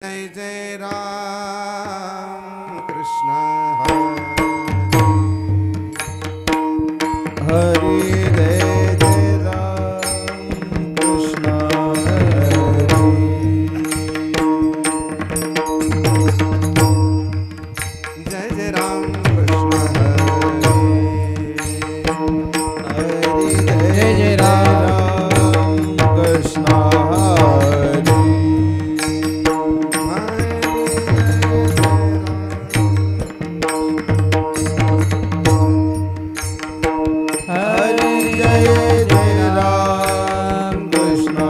जय जय राम कृष्ण हरे जय जय राम कृष्ण हरे जय जय राम कृष्ण हरे जय जय राम कृष्ण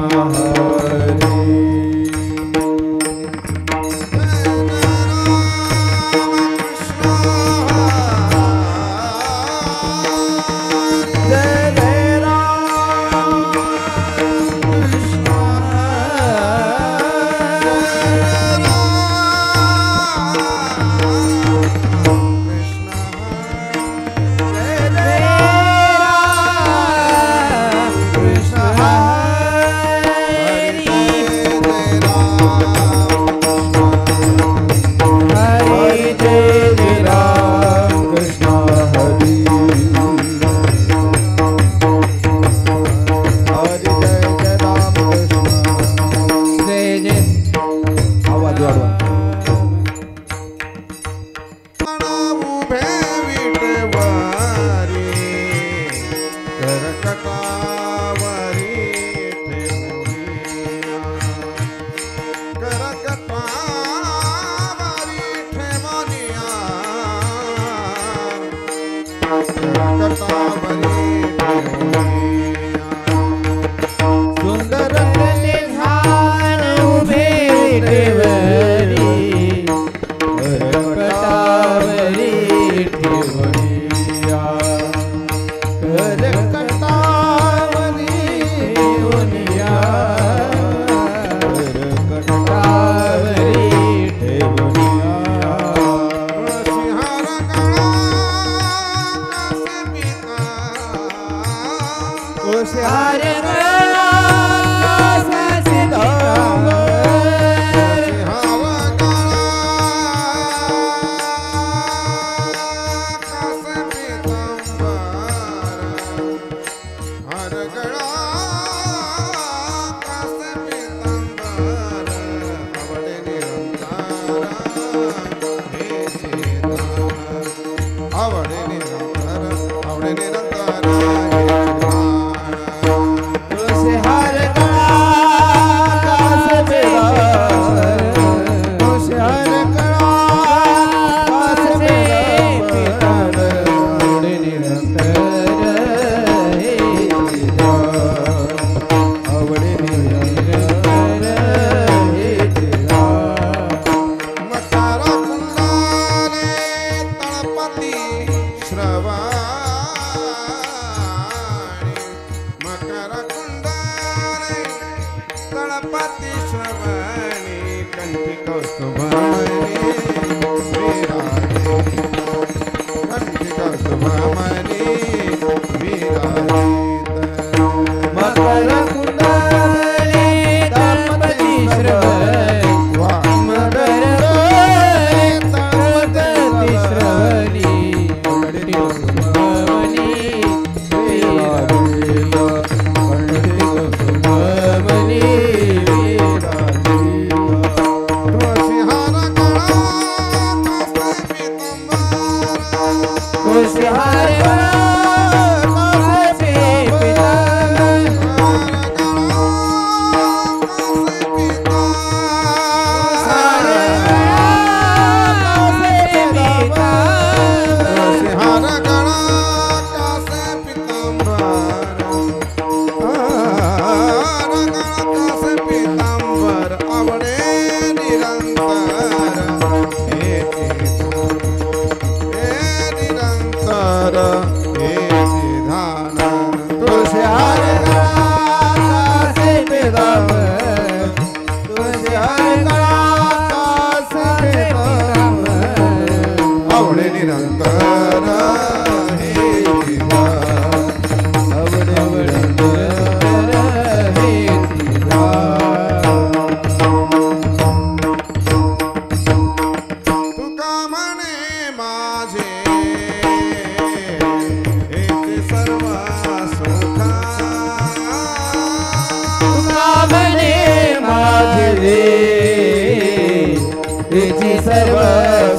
हिची सर्व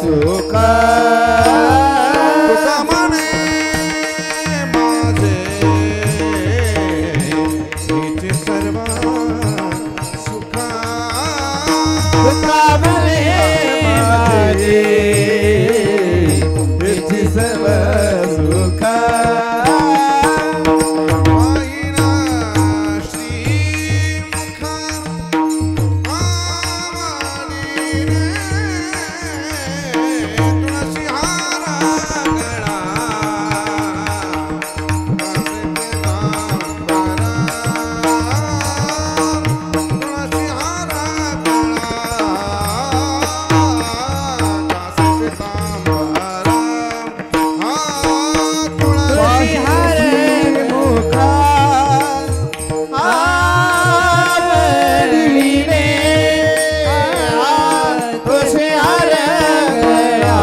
सुख तुका म्हणे माझे हिची सर्व सुख तुका म्हणे माझे हिची सर्व सुख पाहिना श्रीमुख आवानी रे तुळशी हार गळा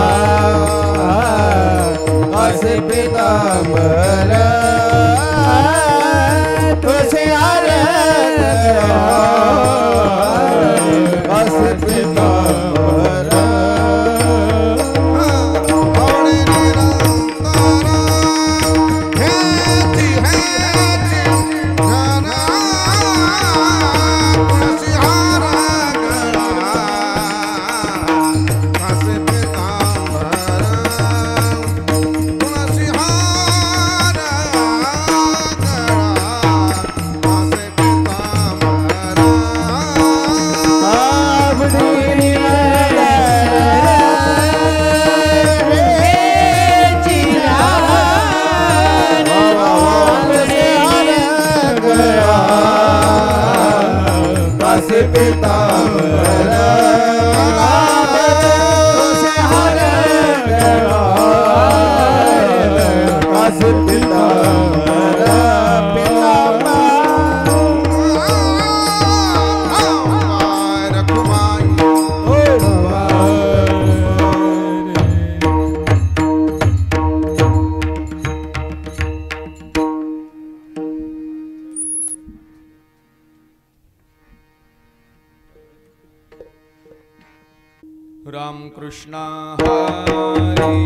राम कृष्ण हरी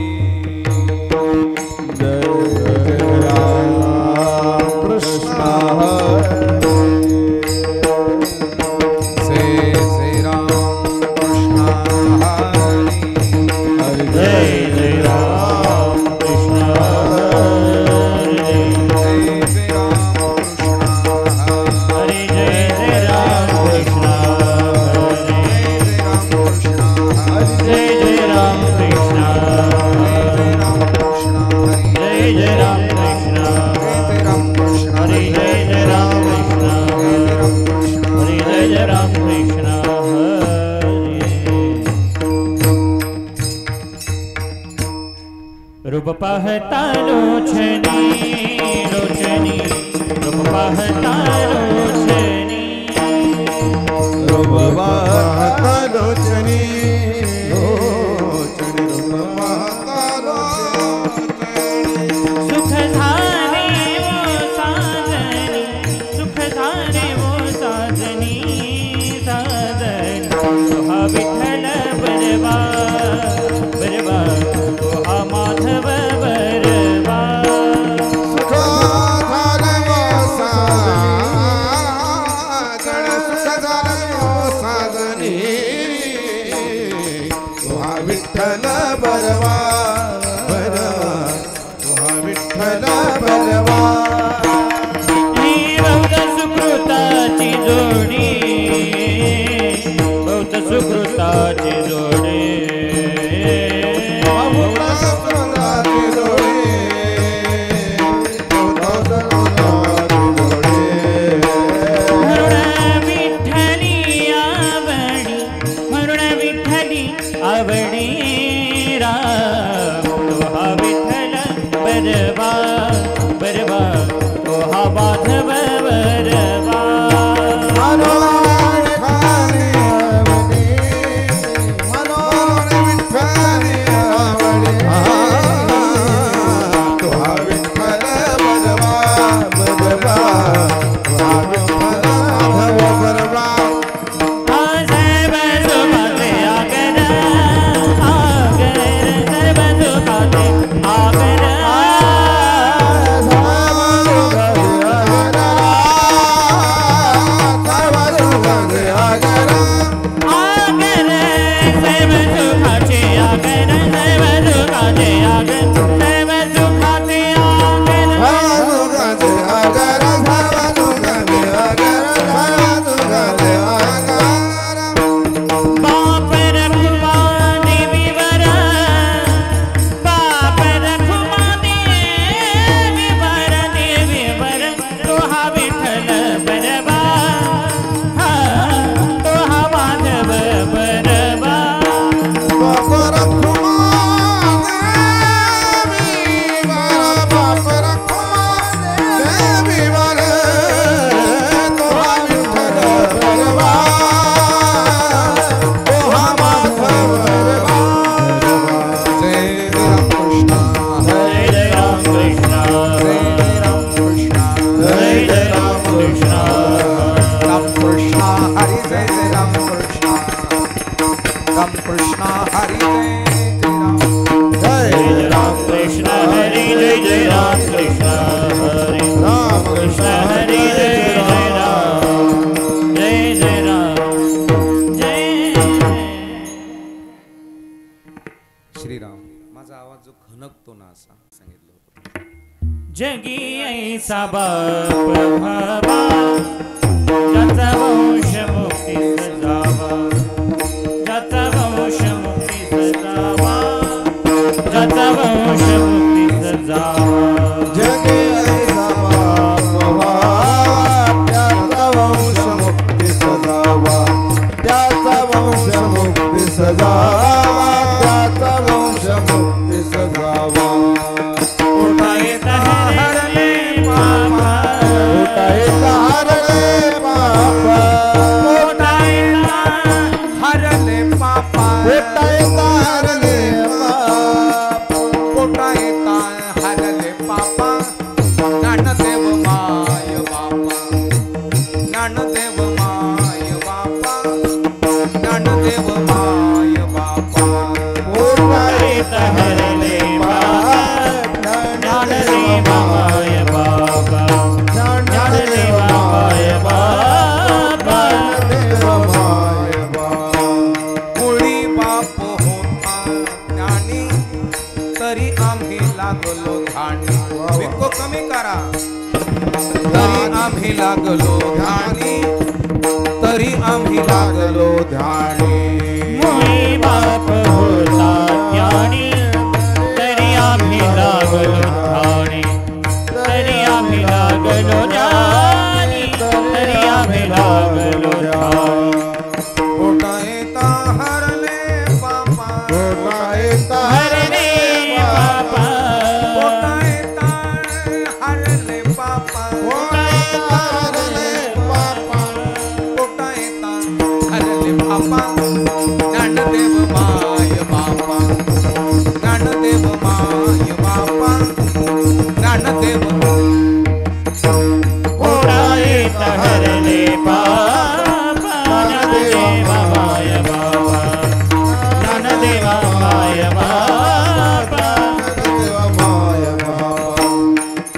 जय राम कृष्ण से राम कृष्ण हरी जय जय राम कृष्ण से राम कृष्ण हरि जय जय राम कृष्ण जय राम कृष्ण जय जय राम कृष्ण हरि जय जय राम कृष्ण हरि जय जय राम कृष्ण रूप पाहता लोचनी लोचनी रूप पाहता लोचनी रूप पाहता लोचनी लोचनी रूप पाहता लोचनी सुख धारे वो साजनी सुख धारे वो साजनी साजनी तुहा विठ्ठल बरवा बरवा तुहा माधव बरवा सुख झालं वो साजन सुख झालं वो साजनी तुहा विठ्ठल बरवा बरवा तुहा विठ्ठल बरवा ही बौद्ध सुकृताची जोडी बौद्ध सुकृताची जोडी म्हणून विठ्ठली आवडी राम तुहा विठ्ठल बरवा बरवा तुहा माधव बरवा जगी ऐसा बाप भावा ज्याचा वंश मुक्ती सजावा, ज्याचा वंश मुक्ती सजावा, ज्याचा वंश मुक्ती सजावा. जगी ऐसा बाप भावा त्याचा वंश मुक्ती सजावा, त्याचा वंश मुक्ती सजावा, त्याचा वंश मुक्ती सजावा. लागलो ध्यानी तरी आम्ही लागलो ध्यानी. मुळी बाप होता ज्ञानी तरी आम्ही लागलो ध्यानी, तरी आम्ही लागलो ज्ञानी, तरी आम्ही लागलो ध्यानी. पोटा येता हरले बापा, पोटा येता हरले बापा, पोटा येता हरले बापा, पोटा येता हरले बापा, पोटा येता हरले बापा. ज्ञानदेव माय बापा, ज्ञानदेव माय बापा, ज्ञानदेव पोटा येता हरले बापा, ज्ञानदेव माय बाबा, ज्ञानदेव माय बाबा.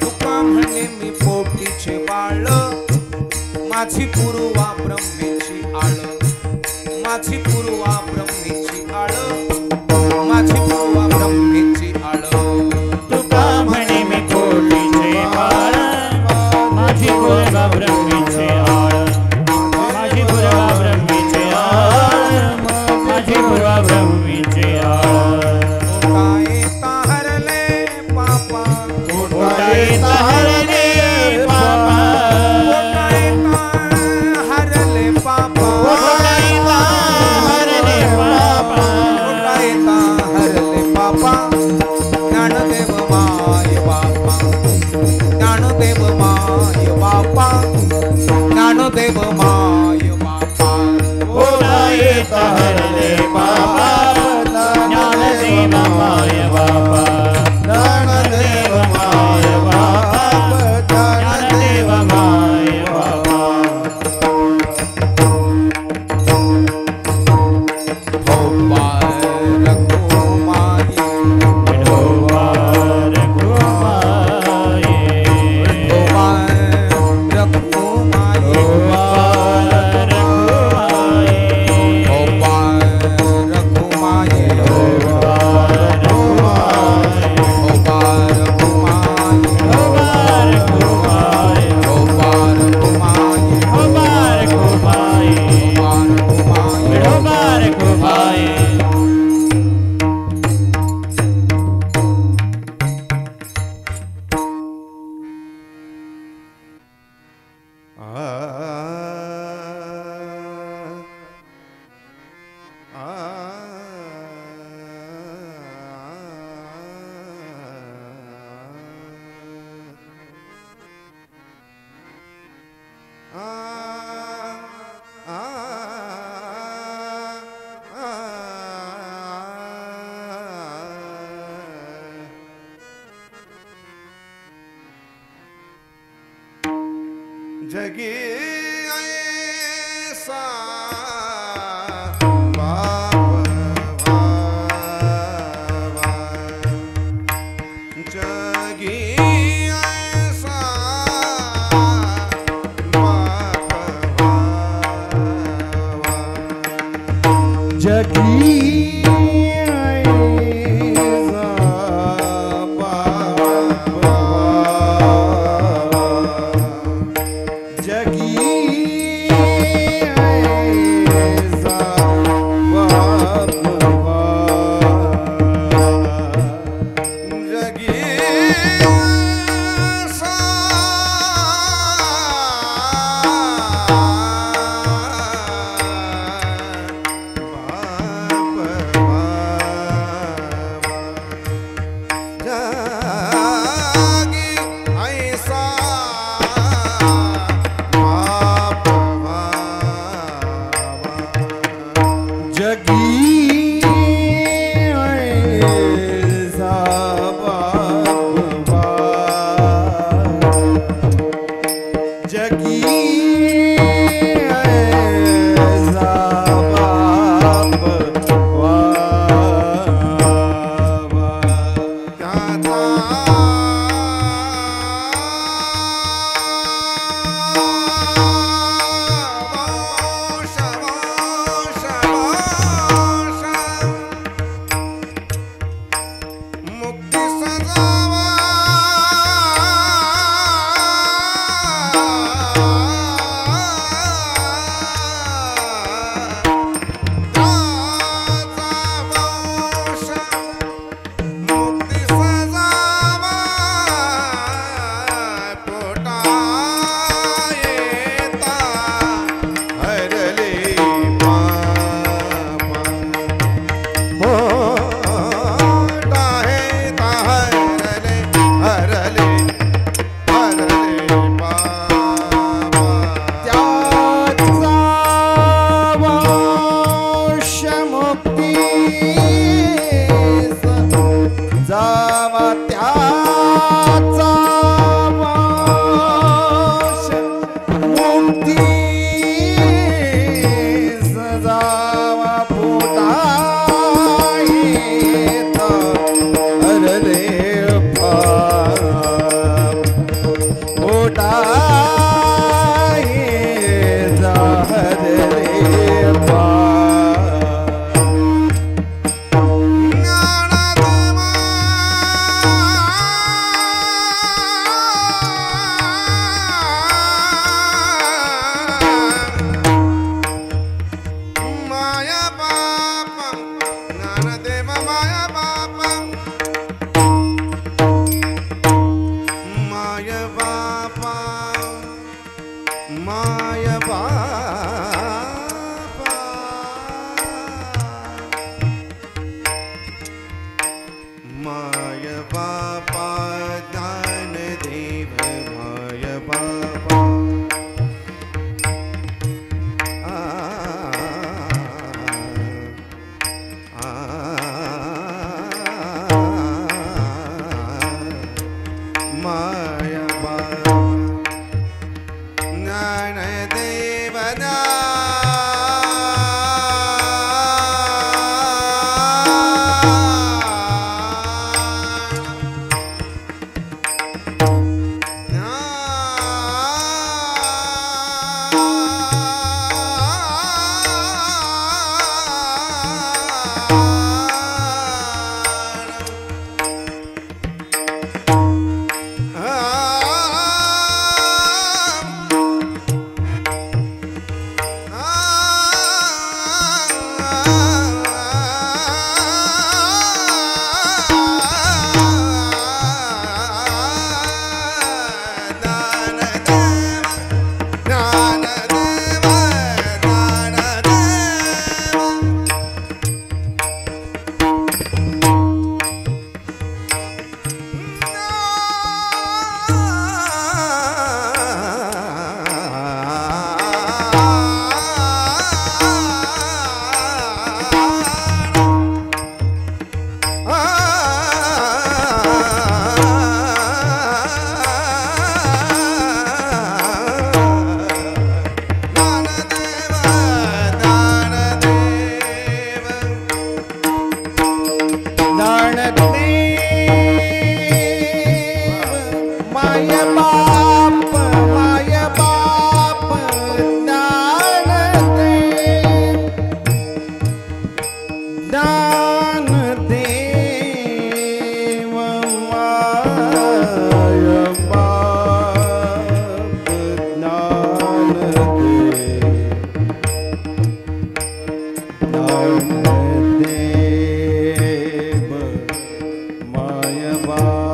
तुका म्हणे मी पोटीचे बाळ, माझी पूर्वा ब्रह्मेची आळ, माझी पूर्वा ब्रह्मेची आळ, माझी पूर्वा ब्रह्मेची आळ. तुका म्हणे मी पोटीचे बाळ, माझी पूर्वा ब्रह्मेचे आळ, माझी पूर्वा ब्रह्मेचे आळ, माझी पूर्वा ब्रह्मेचे आळ. पोटा येता हरले बापा, पोटा येता हरले बापा, पोटा येता हरले बापा, पोटा येता हरले बापा, पोटा येता हरले बापा. ज्ञानदेव माय बापा, ज्ञानदेव माय बापा, ज्ञानदेव माय बापा. पोटा येता हरले बापा, जगी ऐसा ज्ञान देव माय बाप ज्ञान देव माय बाप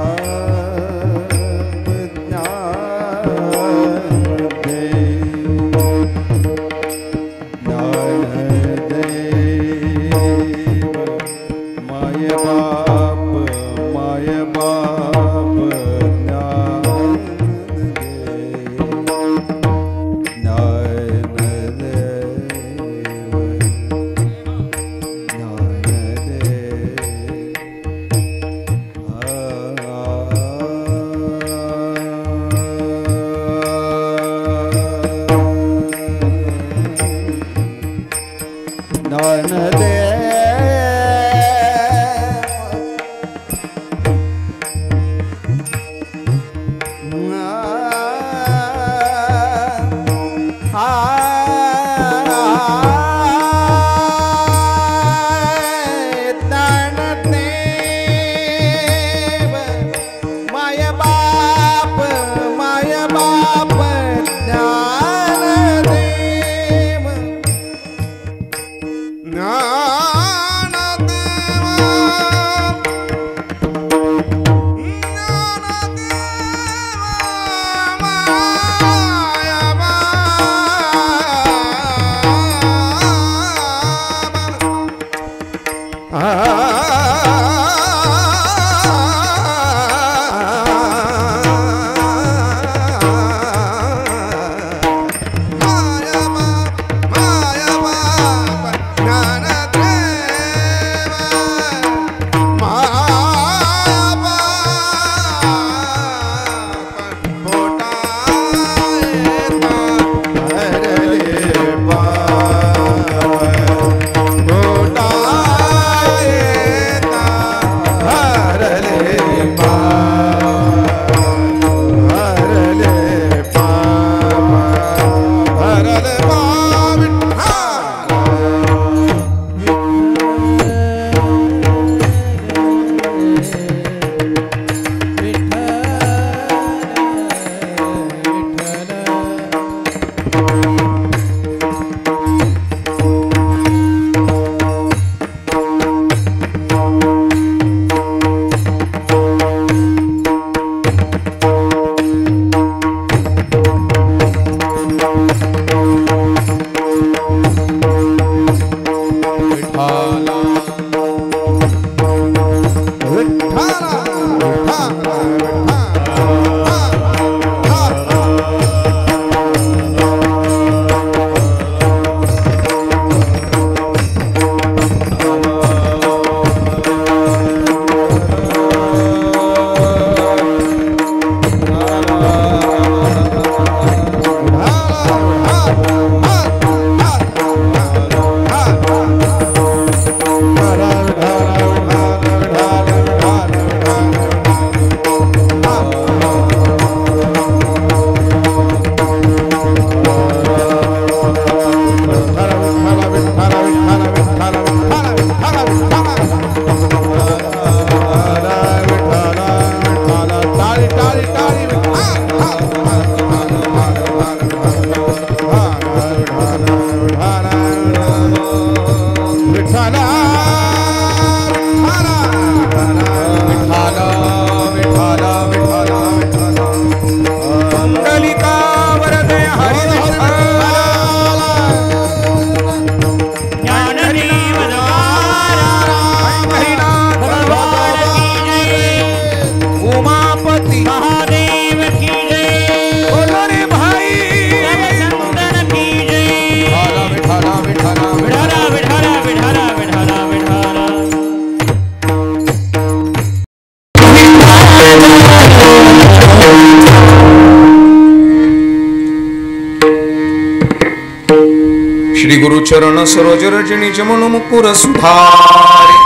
श्री गुरु चरण सरोज रजनी जमन मुकुर सुधारि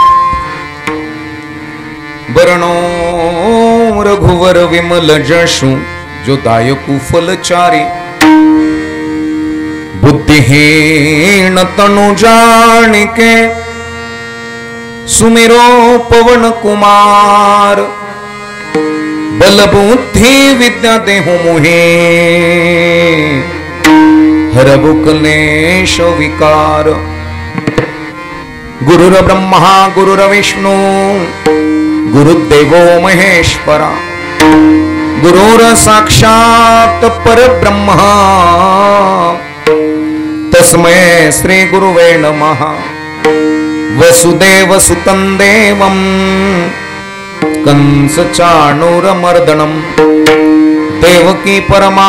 बरनो रघुवर विमल जशु जो दायकु फलचारी बुद्धिहीन तनु जानिके सुमेरो पवन कुमार बलबुद्धि विद्या देहु मुहे हरबु क्लेश विकार गुरुर ब्रह्मा गुरुर विष्णु गुरुदेवो महेश्वरा गुरुर साक्षात परब्रह्म तस्मै श्री गुरुवे नमः वसुदेव सुतं देवं कंस चाणूरमर्दनं देवकी परमानंदं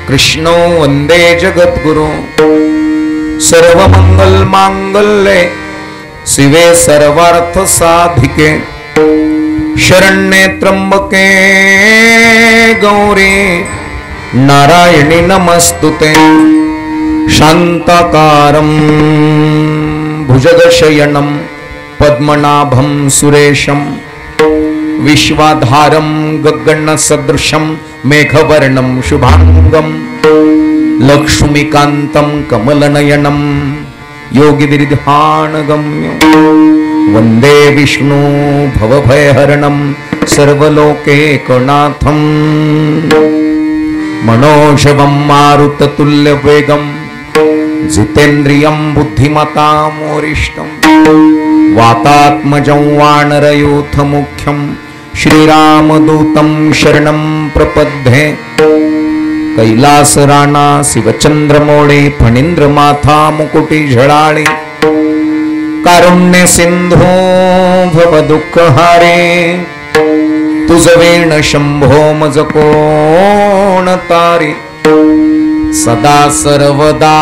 कृष्णो वंदे जगद्गुरु सर्वमंगल मांगल्ये शिवे सर्वार्थ साधिके शरण्ये त्र्यंबके गौरी नारायणी नमस्तुते शांताकारं भुजगशयनं पद्मनाभं सुरेशं विश्वाधारं गगनसदृशं मेघवर्णं शुभांगं लक्ष्मीकान्तं कमलनयनं योगिविरध्यानगम्यं वन्दे विष्णु भवभयहरणं सर्वलोकैकनाथं मनोजवं मारुततुल्यवेगं जितेन्द्रियं बुद्धिमतामोरिष्टं वातात्मजं वानरयूथमुख्यं श्रीरामदूतं शरणं प्रपद्ये कैलासराणा शिवचंद्रमौळे फणींद्रमाथा मुकुटी झळाळी कारुण्य सिंधो भवदुःखहारे तुझवेण शंभो मज कोण तारी सदा सर्वदा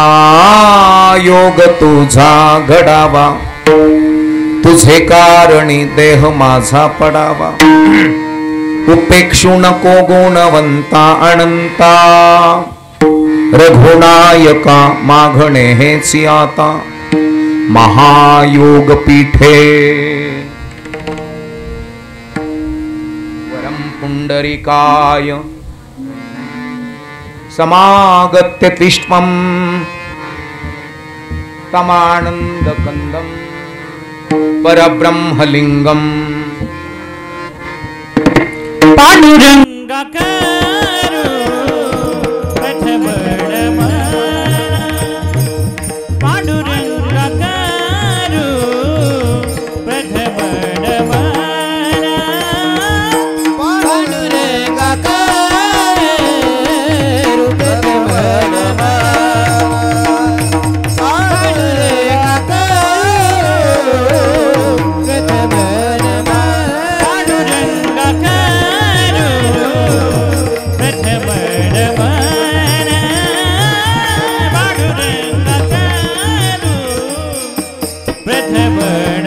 योग तुझा घडावा तुझे कारणी देह माझा पडावा उपेक्षु नको गुणवंता अनंता रघुनायका मागणे हेची आता महायोग पीठे वरम पुंडरीकाय समागत्य तिष्ठं तमानंदकंदं परब्रह्मलिंगं पांडुरंगाकारो प्रथमडमना पांडुरंगाकारो प्रथमडमना पांडुरंगाकारो प्रथमडमना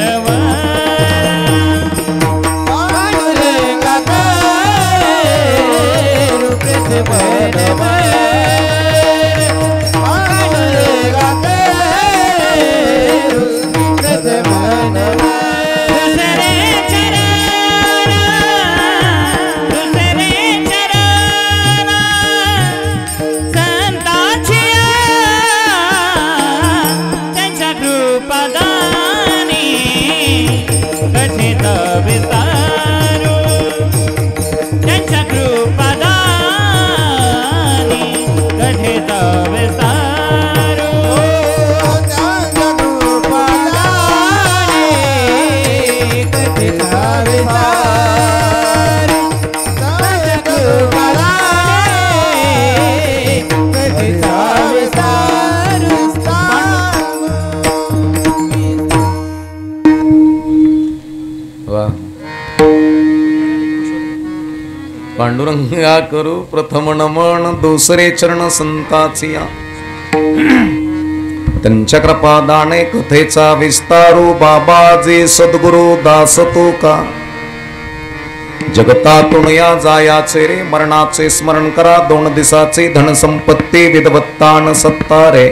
पांडुरंगा करू प्रथम नमन दुसरे चरण संताचिया त्यांच्या कृपादाने कथेचा विस्तारू बाबाजी सद्गुरु दास तुका जगतातून या जायाचे रे मरणाचे स्मरण करा 2 दिवसाचे धनसंपत्ती विदवत्तान सत्तारे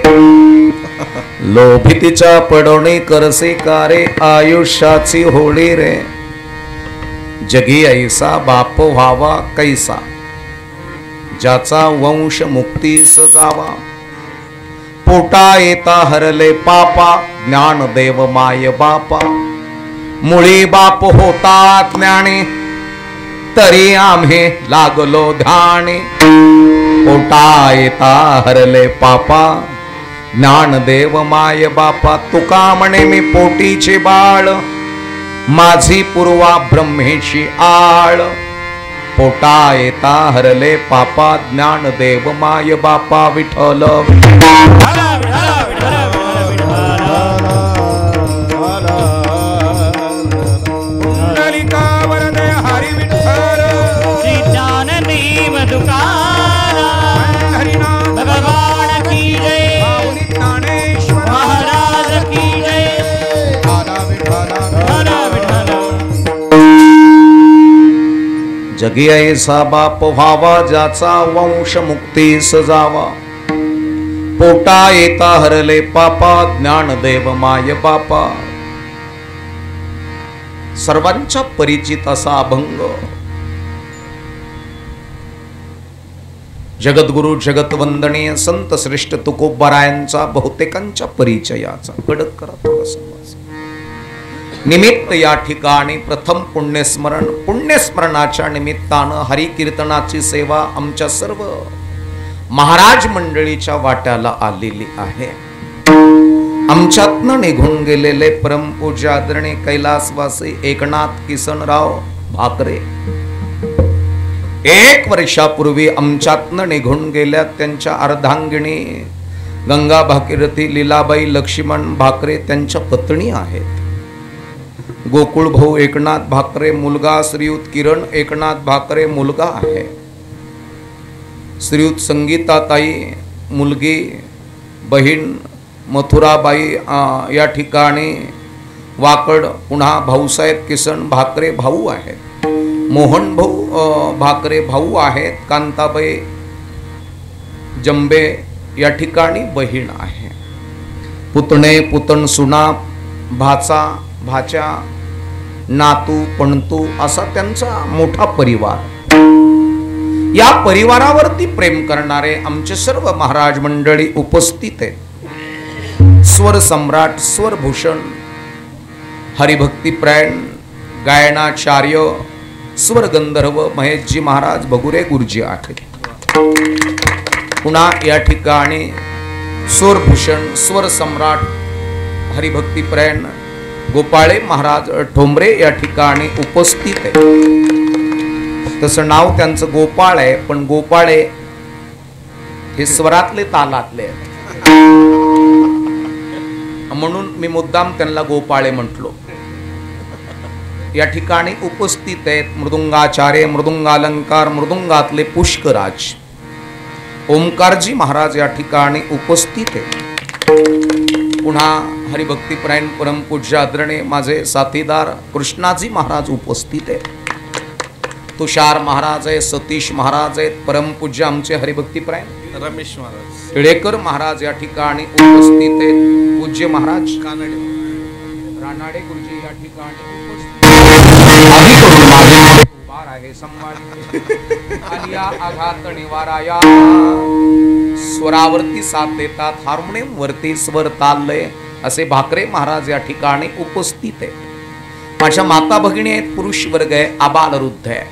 लोभितीच्या पडवणी करसे कारे आयुष्याची होळी रे जगी ऐसा बाप व्हावा कैसा ज्याचा वंश मुक्ती सजावा पोटा येता हरले पापा ज्ञानदेव माय बापा मुळी बाप होता ज्ञानी तरी आम्ही लागलो ध्यानी पोटा येता हरले पापा ज्ञानदेव माय बापा तुका म्हणे मी पोटीचे बाळ माझी पूर्वा ब्रह्मेची आळ पोटा येता हरले पापा ज्ञानदेव माय बापा विठ्ठल पुंडलिका वरदे हरी विठ्ठल श्री ज्ञाननी मधुकारा हरिनाम भगवान की जय माऊली ज्ञानेश्वर महाराज की जय आला विठ्ठला हर विठ्ठल जगी ऐसा बाप व्हावा ज्याचा वंश मुक्ती सजावा पोटा येता हरले पापा ज्ञानदेव माय बापा सर्वांच्या परिचित असा अभंग जगद्गुरु जगतवंदनीय संत श्रेष्ठ तुकोबारायांचा बहुतेकांच्या परिचयाचा कडक करा थोडासा वाचा. निमित्त या ठिकाणी प्रथम पुण्यस्मरणाच्या निमित्तानं हरिकीर्तनाची सेवा आमच्या सर्व महाराज मंडळीच्या वाट्याला आलेली आहे. आमच्यातनं निघून गेलेले परमपूज्य आदरणीय कैलासवासी एकनाथ किसनराव भाकरे 1 वर्षापूर्वी आमच्यातनं निघून गेल्या त्यांच्या अर्धांगिणी गंगा भागीरथी लीलाबाई लक्ष्मण भाकरे त्यांच्या पत्नी आहेत. गोकुळ भाऊ एकनाथ भाकरे मुलगा श्रीयुत किरण एकनाथ भाकरे मुलगा आहे. श्रीयुत संगीताताई मुलगी बहीण मथुराबाई या ठिकाणी वाकड पुन्हा भाऊसाहेब किसन भाकरे भाऊ आहेत. मोहन भाऊ भाकरे भाऊ आहेत. कांताबाई जंबे या ठिकाणी बहीण आहे. पुतणे पुतण सुना भाचा भाच्या नातू पणतू असा त्यांचा मोठा परिवार. या परिवारावरती प्रेम करणारे आमचे सर्व महाराज मंडळी उपस्थित आहेत. स्वर सम्राट स्वर भूषण हरिभक्तीप्रायण गायनाचार्य स्वर गंधर्व महेशजी महाराज भगुरे गुरुजी आहेत. पुन्हा या ठिकाणी स्वरभूषण स्वर सम्राट हरिभक्तीप्रायण गोपाळे महाराज ठोंबरे या ठिकाणी उपस्थित आहे. तसं नाव त्यांचं गोपाळ आहे पण गोपाळे हे स्वरातले तालातले आहेत म्हणून मी मुद्दाम त्यांना गोपाळे म्हटलो. या ठिकाणी उपस्थित आहेत मृदुंगाचार्य मृदुंगालंकार मृदुंगातले पुष्कराज ओमकारजी महाराज या ठिकाणी उपस्थित आहेत. पुन्हा हरिभक्तीप्रायण परमपूज्य आदरणीय माझे साथीदार कृष्णाजी महाराज उपस्थित आहेत. तुषार महाराज आहे सतीश महाराज आहेत. परमपूज्य आमचे हरिभक्तीप्रायण रमेश महाराज टिळेकर महाराज या ठिकाणी उपस्थित आहेत. पूज्य महाराज रानाडे गुरुजी या ठिकाणी उभार आहे संवाद आलिया आघात निवाराया स्वरावरती साथ देतात. हार्मोनियम वरती स्वर ताललय असे भाकरे महाराज या ठिकाणी उपस्थित आहेत. माझ्या माता भगिनी आहेत. पुरुष वर्ग आहे आबाल वृद्ध आहे.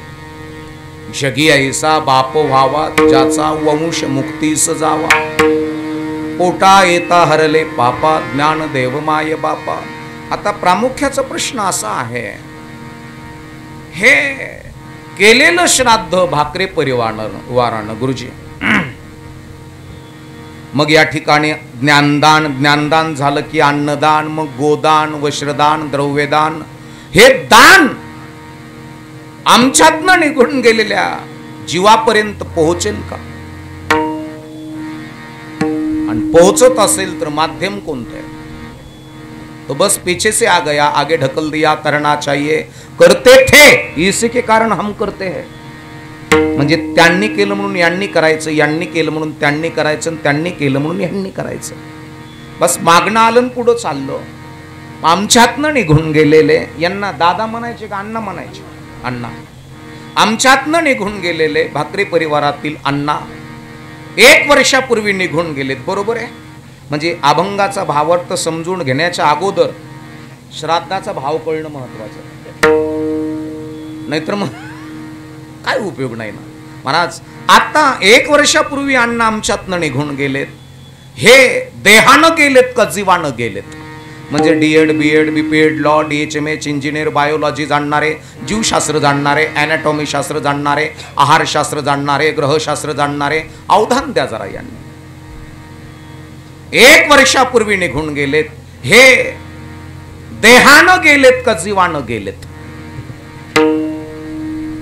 जगी ऐसा बाप व्हावा ज्याचा वंश मुक्तीस जावा पोटा येता हरले पापा ज्ञान देव माय बापा. आता प्रामुख्याचा प्रश्न असा आहे हे केलेलं श्राद्ध भाकरे परिवारानं गुरुजी मग या ठिकाणी ज्ञानदान झालं की अन्नदान मग गोदान वस्त्रदान द्रव्यदान हे दान आमच्यातनं निघून गेलेल्या जीवापर्यंत पोहोचेल का आणि पोहोचत असेल तर माध्यम कोणतं आहे. तो बस पीछे से आ गया आगे ढकल दिया करना चाहिए करते थे इसी के कारण हम करते हैं. म्हणजे त्यांनी केलं म्हणून यांनी करायचं यांनी केलं म्हणून त्यांनी करायचं त्यांनी केलं म्हणून यांनी करायचं बस मागणं आलं पुढं चाललं. आमच्यातनं निघून गेलेले यांना दादा म्हणायचे का अण्णा म्हणायचे अण्णा आमच्यातनं निघून गेलेले भाकरे परिवारातील अण्णा 1 वर्षापूर्वी निघून गेलेत बरोबर आहे. म्हणजे अभंगाचा भावार्थ समजून घेण्याच्या अगोदर श्राद्धाचा भाव कळणं महत्वाचं, नाहीतर मग काय उपयोग नाही ना. महाराज आता 1 वर्षापूर्वी अण्णा आमच्यातनं निघून गेलेत. हे देहानं गेलेत का जीवानं गेलेत? म्हणजे DEd BEd BPEd law DHMH engineer biology जाणणारे, जीवशास्त्र जाणणारे, ॲनाटॉमी शास्त्र जाणणारे, आहारशास्त्र जाणणारे, ग्रहशास्त्र जाणणारे, अवधान द्या जरा. यांनी 1 वर्षापूर्वी निघून गेलेत. हे देहानं गेलेत का जीवानं गेलेत?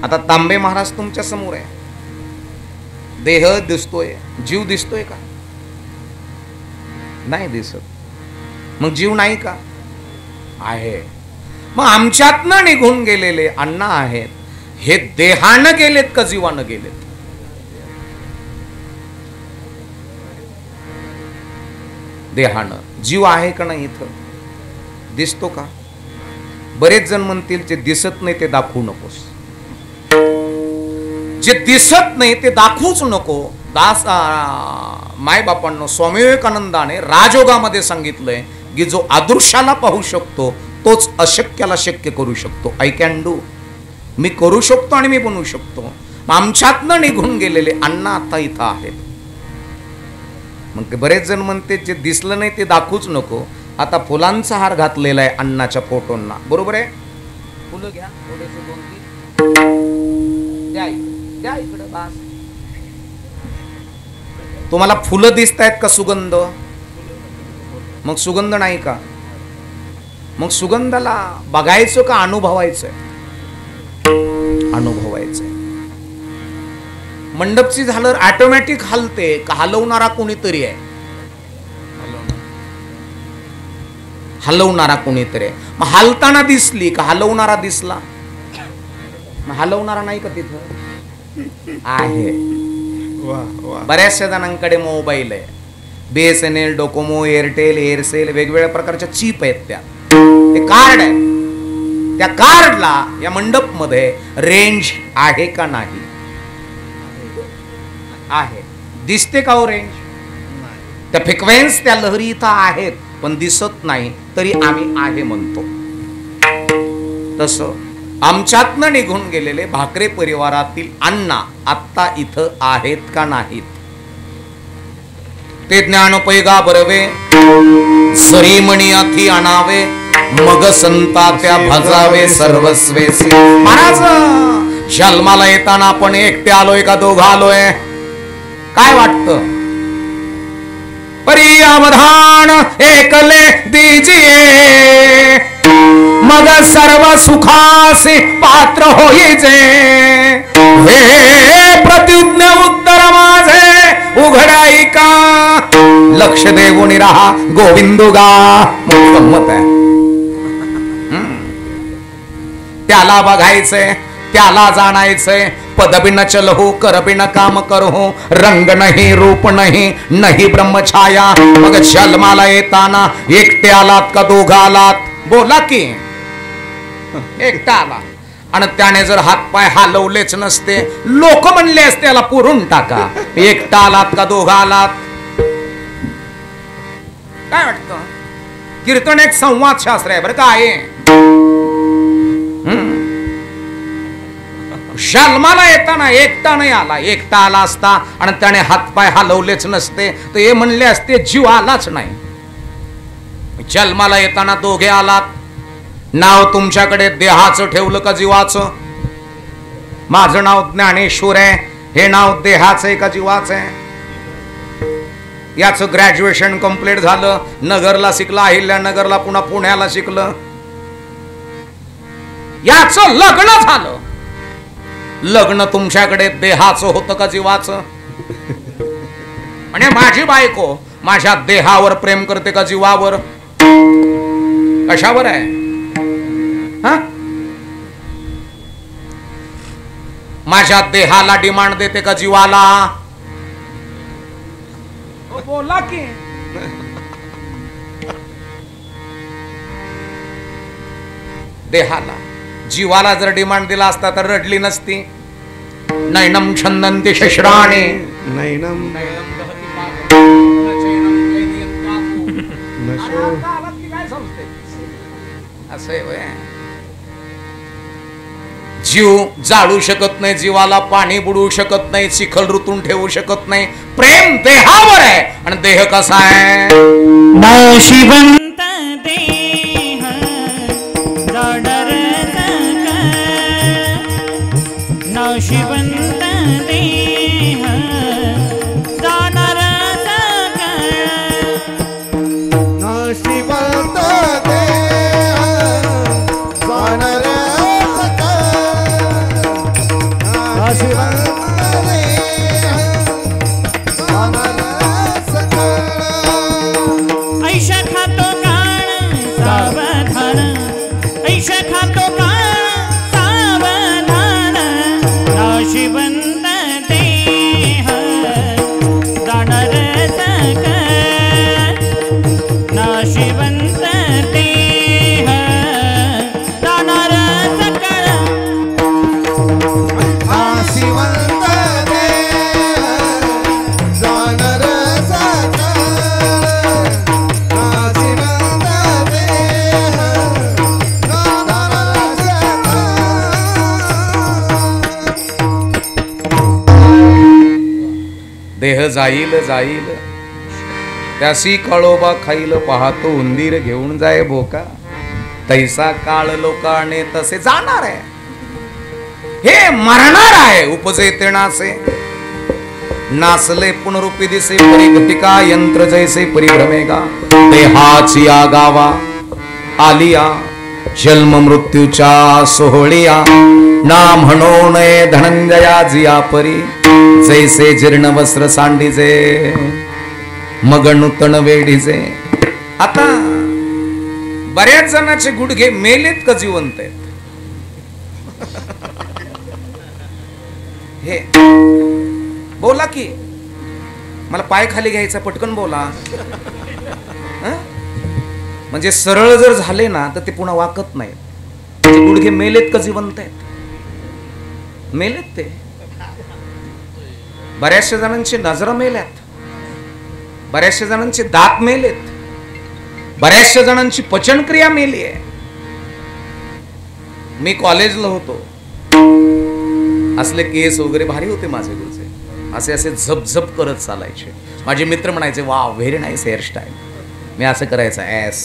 आता तांबे महाराज तुमच्या समोर आहे. देह दिसतोय, जीव दिसतोय का? नाही दिसत. मग जीव नाही का? आहे. मग आमच्यातनं निघून गेलेले अण्णा आहेत, हे देहानं गेलेत का जीवानं गेलेत? देहानं. जीव आहे का नाही इथं? दिसतो का? बरेच जण म्हणतील जे दिसत नाही ते दाखवू नकोस. जे दिसत नाही ते दाखवूच नको. मायबापांनो, स्वामी विवेकानंदाने राजयोगामध्ये सांगितलंय की जो अदृश्याला पाहू शकतो तोच अशक्याला शक्य करू शकतो. I can do. मी करू शकतो आणि मी बनवू शकतो. आमच्यातनं निघून गेलेले अण्णा आता इथं आहेत. मग बरेच जण म्हणते जे दिसलं नाही ते दाखवूच नको. आता फुलांचा हार घातलेला आहे अण्णाच्या फोटोंना, बरोबर आहे? फुलं घ्या थोडेसे 2-3 द्या इकडं. बस. तुम्हाला फुलं दिसत आहेत का सुगंध? मग सुगंध नाही का? मग सुगंधाला बघायचं का अनुभवायचंय? अनुभवायचंय. मंडपची झालर ऑटोमॅटिक हलते का हलवणारा कोणीतरी आहे? हलवणारा कोणीतरी आहे. मग हलताना दिसली का हलवणारा दिसला? मग हलवणारा नाही का तिथं? आहे. बऱ्याचशा जणांकडे मोबाईल आहे. BSNL, डोकोमो, एअरटेल, एअरसेल, वेगवेगळ्या प्रकारच्या चिप आहेत. त्या ते कार्ड आहे. त्या कार्डला या मंडप मध्ये रेंज आहे का नाही? आहे. दिसते का हो रेंज? त्या फ्रिक्वेन्स, त्या लहरी इथं आहेत पण दिसत नाही, तरी आम्ही आहे म्हणतो. तसं आमच्यातनं निघून गेलेले भाकरे परिवारातील अण्णा आत्ता इथं आहेत का नाहीत? ते ज्ञान पैगा बरवे, सरीमणी अथी आणावे, मग संता त्या भजावे सर्वस्वे. महाराज जन्माला येताना आपण एकटे आलोय का दोघं आलोय? काय वाटतं? परी अवधान एकले दीजिए, मग सर्व सुखासे पात्र होईजे. हे प्रतिज्ञ उत्तर माझे उघडाई का, लक्ष देऊन राहा गोविंदुगा. गंमत आहे. त्याला बघायचंय, त्याला जाणायचंय. पदबिन चलहो, करबिन काम करहो, रंग नाही, रूप नाही, नाही ब्रह्मछाया. मग जन्माला येताना एकटे आलात का दोघं आलात? बोला की. एकटा आला आणि त्याने जर हातपाय हलवलेच नसते, लोक म्हणले असते त्याला पुरून टाका. एकटा आलात का दोघं आलात? काय वाटतं? कीर्तन एक संवाद शास्त्र आहे बरं का आहे. जन्माला येताना एकटा नाही आला. एकटा आला असता आणि त्याने हातपाय हलवलेच नसते तर हे म्हणले असते जीव आलाच नाही. जन्माला येताना दोघे आलात. नाव तुमच्याकडे देहाचं ठेवलं का जीवाचं? माझं नाव ज्ञानेश्वर आहे. हे नाव देहाचं आहे का जीवाचं आहे? याचं ग्रॅज्युएशन कंप्लीट झालं, नगरला शिकला, अहिल्यानगरला, पुन्हा पुण्याला शिकलं. याचं लग्न झालं. लग्न तुमच्याकडे देहाचं होतं का जीवाचं? आणि माझी बायको माझ्या देहावर प्रेम करते का जीवावर? कशावर आहे? माझ्या देहाला डिमांड देते का जीवाला? बोला की. देहाला. जीवाला जर डिमांड दिला असता तर रडली नसती. नैनम छंदन्ति शश्राणि, नैनम असं आहे व्हय. जीव जाळू शकत नाही, जीवाला पाणी बुडवू शकत नाही, चिखल ऋतून ठेवू शकत नाही. प्रेम देहावर आहे आणि देह कसा आहे? नशिबंत देह जाणार सका, नशिबंत देह जाणार सका. नशिबंत देह जाणार सका, नशिबंत देह जाणार सका. ऐश खातो काळ सावधान, ऐश खातो काळ सावधान. नशिबंत देह जाणार सका, नशिबंत देह जाणार सका. नशिबंत देह जाणार सका, नशिबंत देह जाणार सका. देह जाईल जाईल, त्यासी काळोबा खाईल, पाहतो उंदीर घेऊन जाय बोका. तैसा काळ लोकाने तसे जाणार आहे, हे मरणार आहे. उपजे ते नासे, नासले पुनरुपी दिसे, परिघटिका यंत्र जैसे परिभ्रमेगा. देहाची आगावा आलिया, जन्म मृत्यूच्या सोहळिया. ना म्हणू नये धनंजया जिया परी, जैसे जीर्ण वस्त्र सांडीजे, मग नूतन वेढीचे. आता बऱ्याच जणांचे गुडघे मेलेत का जिवंत आहेत? हे बोला की, मला पाय खाली घ्यायचा, पटकन बोला. हं? म्हणजे सरळ जर झाले ना तर ते पुन्हा वाकत नाही. गुडघे मेलेत का जिवंत आहेत? मेलेत ते. बऱ्याचशा जणांची नजर मेल्यात, बऱ्याचशा जणांचे दात मेलेत, बऱ्याचशा जणांची पचनक्रिया मेली आहे. मी कॉलेजला होतो, असले केस वगैरे भारी होते माझे गुरुचे, असे असे झपझप करत चालायचे. माझे मित्र म्हणायचे वा व्हेरी नाईस हेअरस्टाईल. मी असं करायचं ऍस,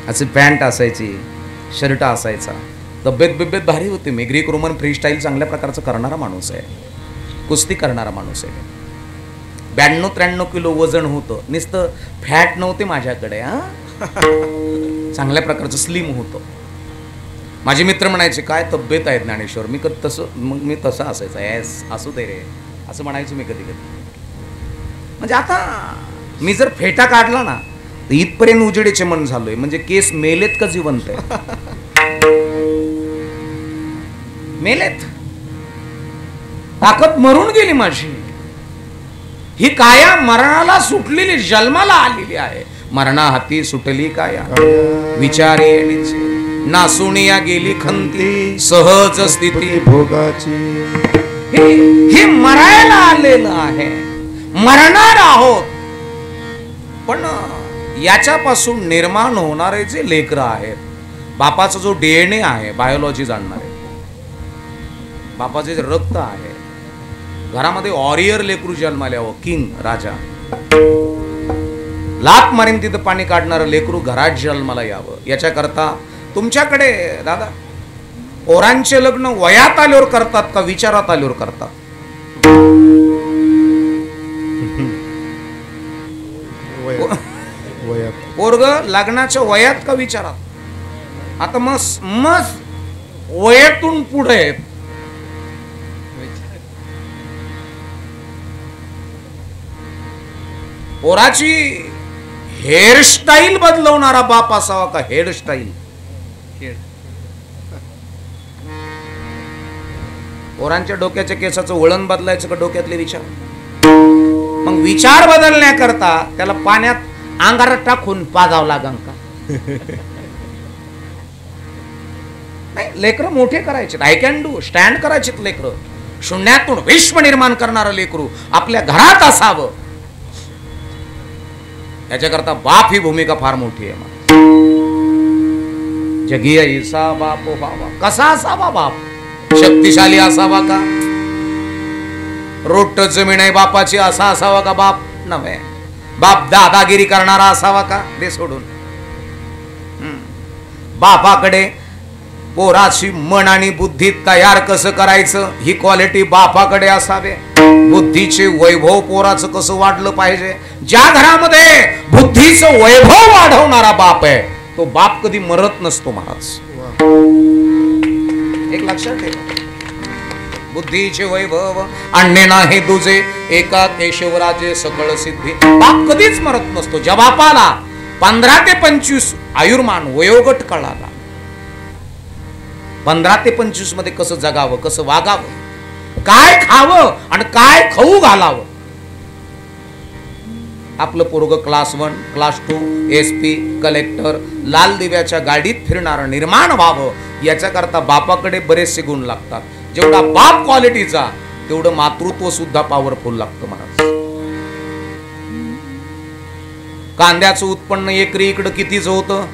असे पॅन्ट असायची, शर्ट असायचा, तब्येत बिब्येत भारी होती. मी ग्रीक रोमन फ्रीस्टाईल चांगल्या प्रकारचं करणारा माणूस आहे, कुस्ती करणारा माणूस आहे. 92-93 किलो वजन होतं, नुसतं फॅट नव्हते माझ्याकडे. हा चांगल्या प्रकारचं स्लिम होतं. माझे मित्र म्हणायचे काय तब्येत आहे ज्ञानेश्वर. मी कधी तसं, मग मी तसं असायचं, एस असू दे रे असं म्हणायचो मी कधी कधी. म्हणजे आता मी जर फेटा काढला ना तर इथपर्यंत उजेडीचे मन झालोय. म्हणजे केस मेलेत का जिवंत आहे? मेलेत. ताकद मरून गेली माझी. ही काया मरणाला सुटलेली, जन्माला आलेली आहे. मरणा हाती सुटली काया, विचारे येण्याची, नासुनिया गेली खंती, सहज स्थिती भोगाची. हे मरायला आलेलं आहे, मरणार आहोत. पण याच्यापासून निर्माण होणारे जे लेकरं आहेत, बापाचा जो डीएनए आहे, बायोलॉजी जाणणारे, बापाचे जे रक्त आहे, घरामध्ये ऑरियर लेकरू जन्माल्यावर, किंग राजा, लात मारीन तिथं पाणी काढणारं लेकरू घरात जन्माला यावं, याच्याकरता तुमच्याकडे दादा पोरांचे लग्न वयात आल्यावर करतात का विचारात आल्यावर करतात? पोरग लग्नाच्या वयात का विचारात? आता मग वयातून पुढे पोराची हेअरस्टाईल बदलवणारा बाप असावा का? हेअरस्टाईल पोरांच्या डोक्याच्या केसाचं वळण बदलायचं का डोक्यातले विचार? मग विचार बदलण्याकरता त्याला पाण्यात अंगारात टाकून पाजावं लागन का? नाही, लेकरं मोठे करायचे, आय कॅन डू, स्टँड करायचे लेकरं. शून्यातून विश्व निर्माण करणारं लेकरू आपल्या घरात असावं. याच्याकरता बाप ही भूमिका फार मोठी आहे. जगी ऐसा बाप ओ बाबा. कसा असावा बाप? शक्तिशाली असावा का? रोट जमीन आहे बापाची असा असावा का बाप? नव्हे. बाप दादागिरी करणारा असावा का? दे सोडून. बापाकडे पोराची मन आणि बुद्धी तयार कसं करायचं ही क्वालिटी बापाकडे असावे. बुद्धीचे वैभव पोराचं कसं वाढलं पाहिजे. ज्या घरामध्ये बुद्धीचं वैभव वाढवणारा बाप आहे तो बाप कधी मरत नसतो महाराज. एक लक्षात ठेवा. बुद्धीचे वैभव आणणे नाही दुजे एका केशवराजे सकळ सिद्धी. बाप कधीच मरत नसतो. ज्या बापाला 15 ते 25 आयुर्मान वयोगट कळाला 15 ते 25 मध्ये कसं जगावं, कसं वागावं, काय खावं आणि काय खाऊ घालावं. आपलं पोरग क्लास 1 क्लास 2 SP कलेक्टर लाल दिव्याच्या गाडीत फिरणारं निर्माण व्हावं याच्याकरता बापाकडे बरेचसे गुण लागतात. जेवढा बाप क्वालिटीचा तेवढं मातृत्व सुद्धा पॉवरफुल लागतं महाराज. कांद्याचं उत्पन्न एकरी इकडं कितीच होतं?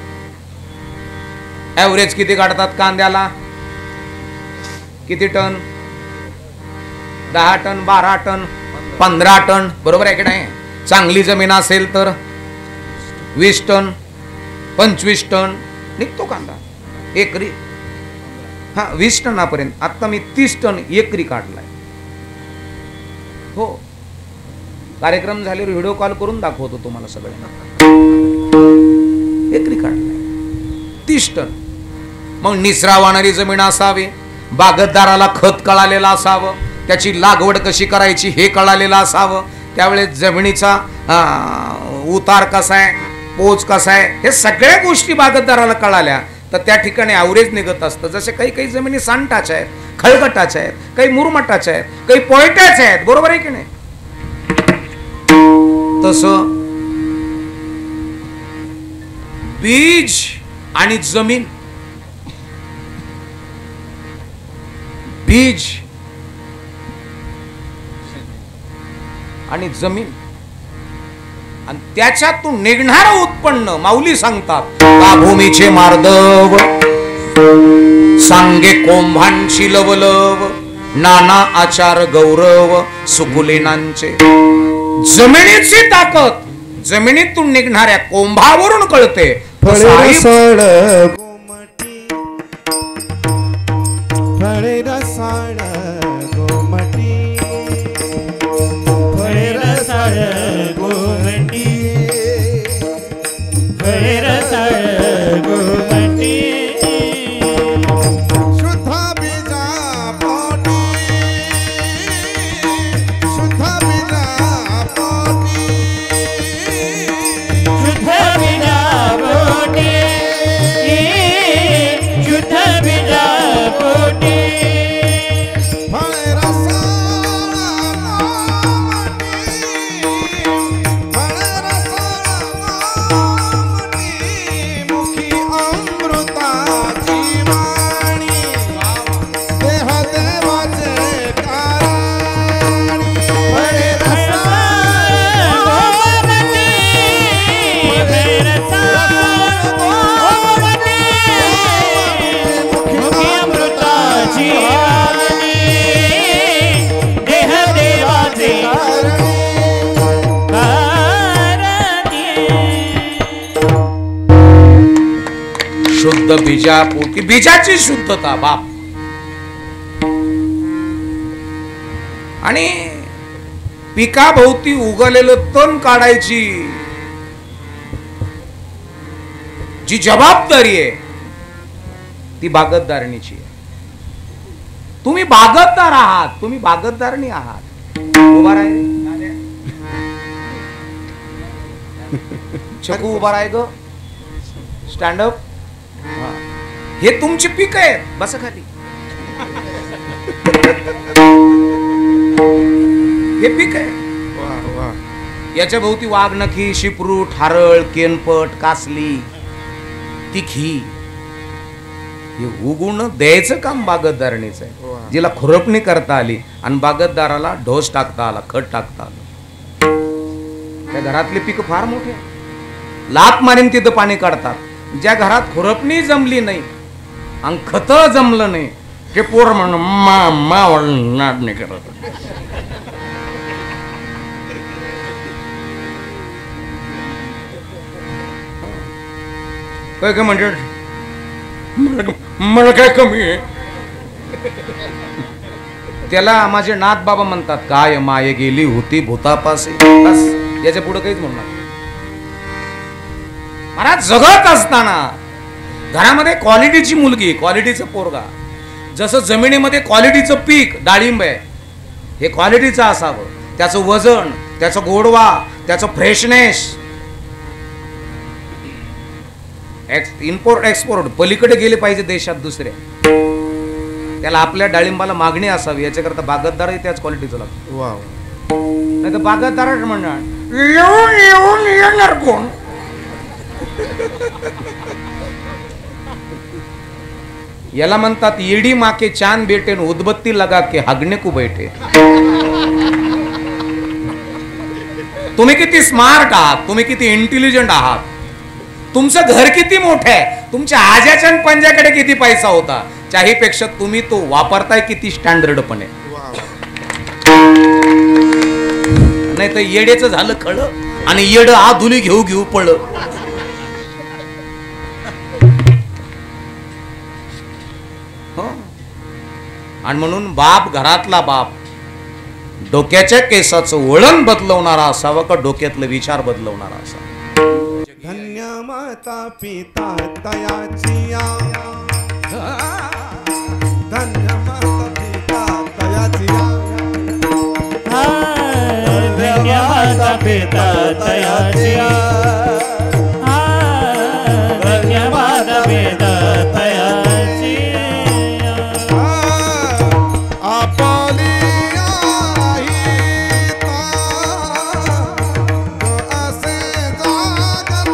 ऍव्हरेज किती काढतात कांद्याला? किती टन? 10 टन, 12 टन, 15 टन, बरोबर आहे की नाही? चांगली जमीन असेल तर 20 टन, 25 टन निघतो कांदा एकरी. 20 टनापर्यंत. आता मी 30 टन एकरी काढलाय. हो, कार्यक्रम झाल्यावर व्हिडिओ कॉल करून दाखवतो तुम्हाला सगळ्यांना. एकरी काढलाय 30 टन. मग निसरावाणारी जमीन असावी, बागतदाराला खत कळालेला असावं, त्याची लागवड कशी करायची हे कळालेलं असावं, त्यावेळेस जमिनीचा उतार कसा आहे, पोच कसा आहे, हे सगळ्या गोष्टी बागतदाराला कळाल्या तर त्या ठिकाणी ॲव्हरेज निघत असतं. जसे काही काही जमिनी सांडटाच्या आहेत, खळगटाच्या आहेत, काही मुरमाटाच्या आहेत, काही पोयट्याच्या आहेत, बरोबर आहे की नाही? तसं बीज आणि जमीन, बीज आणि जमीन आणि त्याच्यातून निघणारं उत्पन्न माऊली सांगतात का भूमीचे मार्दव सांगे कोंभांची लवलव नाना आचार गौरव सुकुलीनांचे. जमिनीची ताकद जमिनीतून निघणाऱ्या कोंभावरून कळते. शुद्ध बीजापोटी, बीजाची शुद्धता बाप. आणि पिकाभोवती उगवलेलं तण काढायची जी जबाबदारी आहे ती बागतदारणीची आहे. तुम्ही बागतदार आहात, तुम्ही बागतदारणी आहात. उभा राहाय चकू, उभा राहाय ग, स्टँड अप. हे तुमची पीक आहेत, बसा खाली. हे पीक आहे. याच्या भोवती वाघनखी, शिपरू, ठारळ, केनपट, कासली, तिखी हे उगवून द्यायचं काम बागतदारणीचं आहे. जिला खुरपणी करता आली आणि बागतदाराला ढोस टाकता आला, खत टाकता आलं, त्या घरातले पीक फार मोठे. लात मारीन तिथं पाणी काढतात. ज्या घरात खुरपणी जमली नाही आणि खत जमलं नाही ते पोर म्हण नाद नाही करत. काय काय म्हणजे मला काय कमी आहे. त्याला माझे नाथ बाबा म्हणतात, काय माये गेली होती भूतापासी. बस याच्या पुढे काहीच म्हणणार. महाराज जगत असताना घरामध्ये क्वालिटीची मुलगी, क्वालिटीचं पोरगा, जसं जमिनीमध्ये क्वालिटीचं पीक डाळिंब आहे, हे क्वालिटीचं असावं. त्याचं वजन, त्याचं गोडवा, त्याचं फ्रेशनेस. इम्पोर्ट एक्सपोर्ट पलीकडे गेले पाहिजे देशात दुसऱ्या. त्याला आपल्या डाळिंबाला मागणी असावी, याच्याकरता बागायतदारही त्याच क्वालिटीचं लागतं. वाव. नाही तर बागायतदारच म्हणणार येऊन येऊन येणार कोण. याला म्हणतात येडी माके चांद बेटे उदबत्ती लगा के हगने को बैठे. तुम्ही किती स्मार्ट आहात, तुम्ही किती इंटेलिजंट आहात, तुमचं घर किती मोठं आहे, तुमच्या आज्याच्या आणि पंजाकडे किती पैसा होता, त्याहीपेक्षा तुम्ही तो वापरताय किती स्टँडर्डपणे. नाही तर येडेच झालं खळ आणि येड आधुली घेऊ घेऊ पळ. आणि म्हणून बाप, घरातला बाप डोक्याच्या केसाचं वळण बदलवणारा असावा का डोक्यातलं विचार बदलवणारा असावा. धन्य माता पिता तयाची या. धन्य माता पिता तयाची या. धन्य माता पिता तयाची या. धन्य माता पिता तयाची या. आपली आईता असे जागत.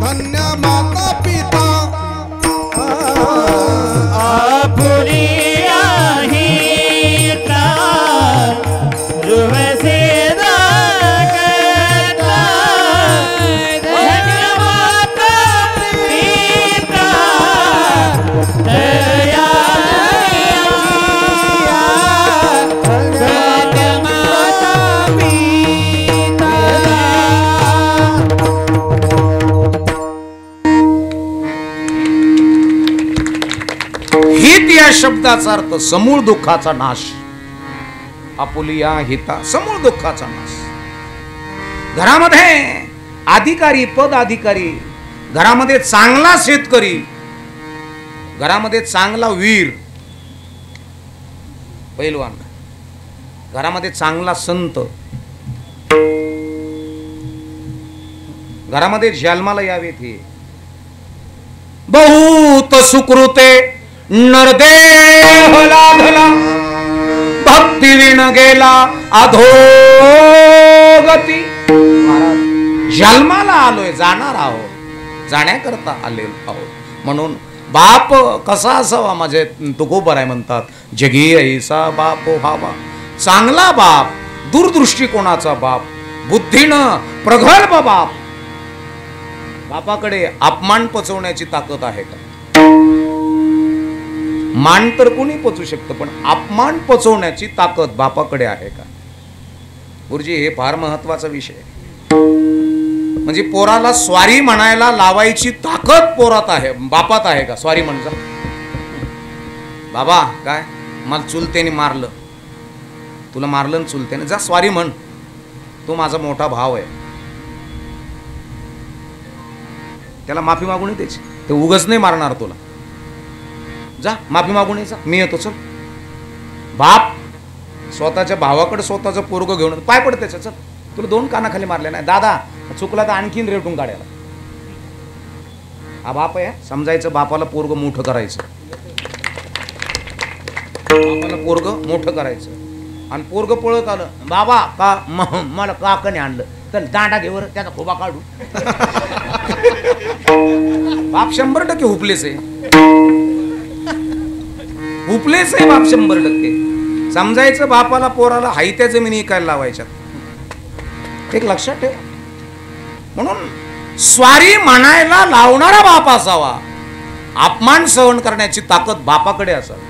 धन्य माता पिता आपुरी आहे प्राण रुवसे दागता. धन्य माता पिता तयाची या. धन्य माता पिता. हित या शब्दाचा अर्थ समूळ दुःखाचा नाश. आपुलिया हिता, समूळ दुःखाचा नाश. घरामध्ये अधिकारी, पद अधिकारी, घरामध्ये चांगला शेतकरी, घरामध्ये चांगला वीर पैलवान, घरामध्ये चांगला संत, घरामध्ये जन्माला यावेत हे. बहुत सुकृते नरदेह लाभला, भक्ती विण गेला अधोगती. महाराज जन्माला आलोय, जाणार आहोत, जाण्याकरता आले आहोत. म्हणून बाप कसा असावा माझे तुकोबर आहे म्हणतात, जगी ऐसा बाप व्हावा. चांगला बाप, दूरदृष्टिकोनाचा बाप, बुद्धीनं प्रगल्भ बाप. बापाकडे अपमान पचवण्याची ताकद आहे का? मान तर कोणी पचवू शकतं, पण अपमान पचवण्याची ताकद बापाकडे आहे का? गुरुजी हे फार महत्वाचा विषय आहे. म्हणजे पोराला स्वारी म्हणायला लावायची ताकद पोरात आहे, बापात आहे का? स्वारी म्हणजा बाबा, काय मला चुलतेने मारलं, तुला मारलं चुलतेने, जा स्वारी म्हण, तो माझा मोठा भाव आहे. त्याला माफी मागून द्यायची, ते उगच नाही मारणार तुला. जा माफी मागून यायचा, मी येतो चल. बाप स्वतःच्या भावाकडे स्वतःचं पोरगं घेऊन पाय पडते, चल तुला 2 कानाखाली मारले नाही, दादा चुकला तर आणखीन रेटून काढायला. हा बाप आहे. समजायचं बापाला पोरगं मोठं करायचं, बापाला पोरगं मोठं करायचं. आणि पोरगं पळत आलं, बाबा का मला काकाने आणलं, तर दांडा घेवर त्याचा खोबा काढू. बाप 100% हुपलेच आहे, हुपलेच आहे बाप 100%. समजायचं बापाला पोराला हायत्या जमिनी इकायला लावायच्यात, एक लक्षात ठेव. म्हणून स्वारी म्हणायला लावणारा बाप असावा, अपमान सहन करण्याची ताकद बापाकडे असावी.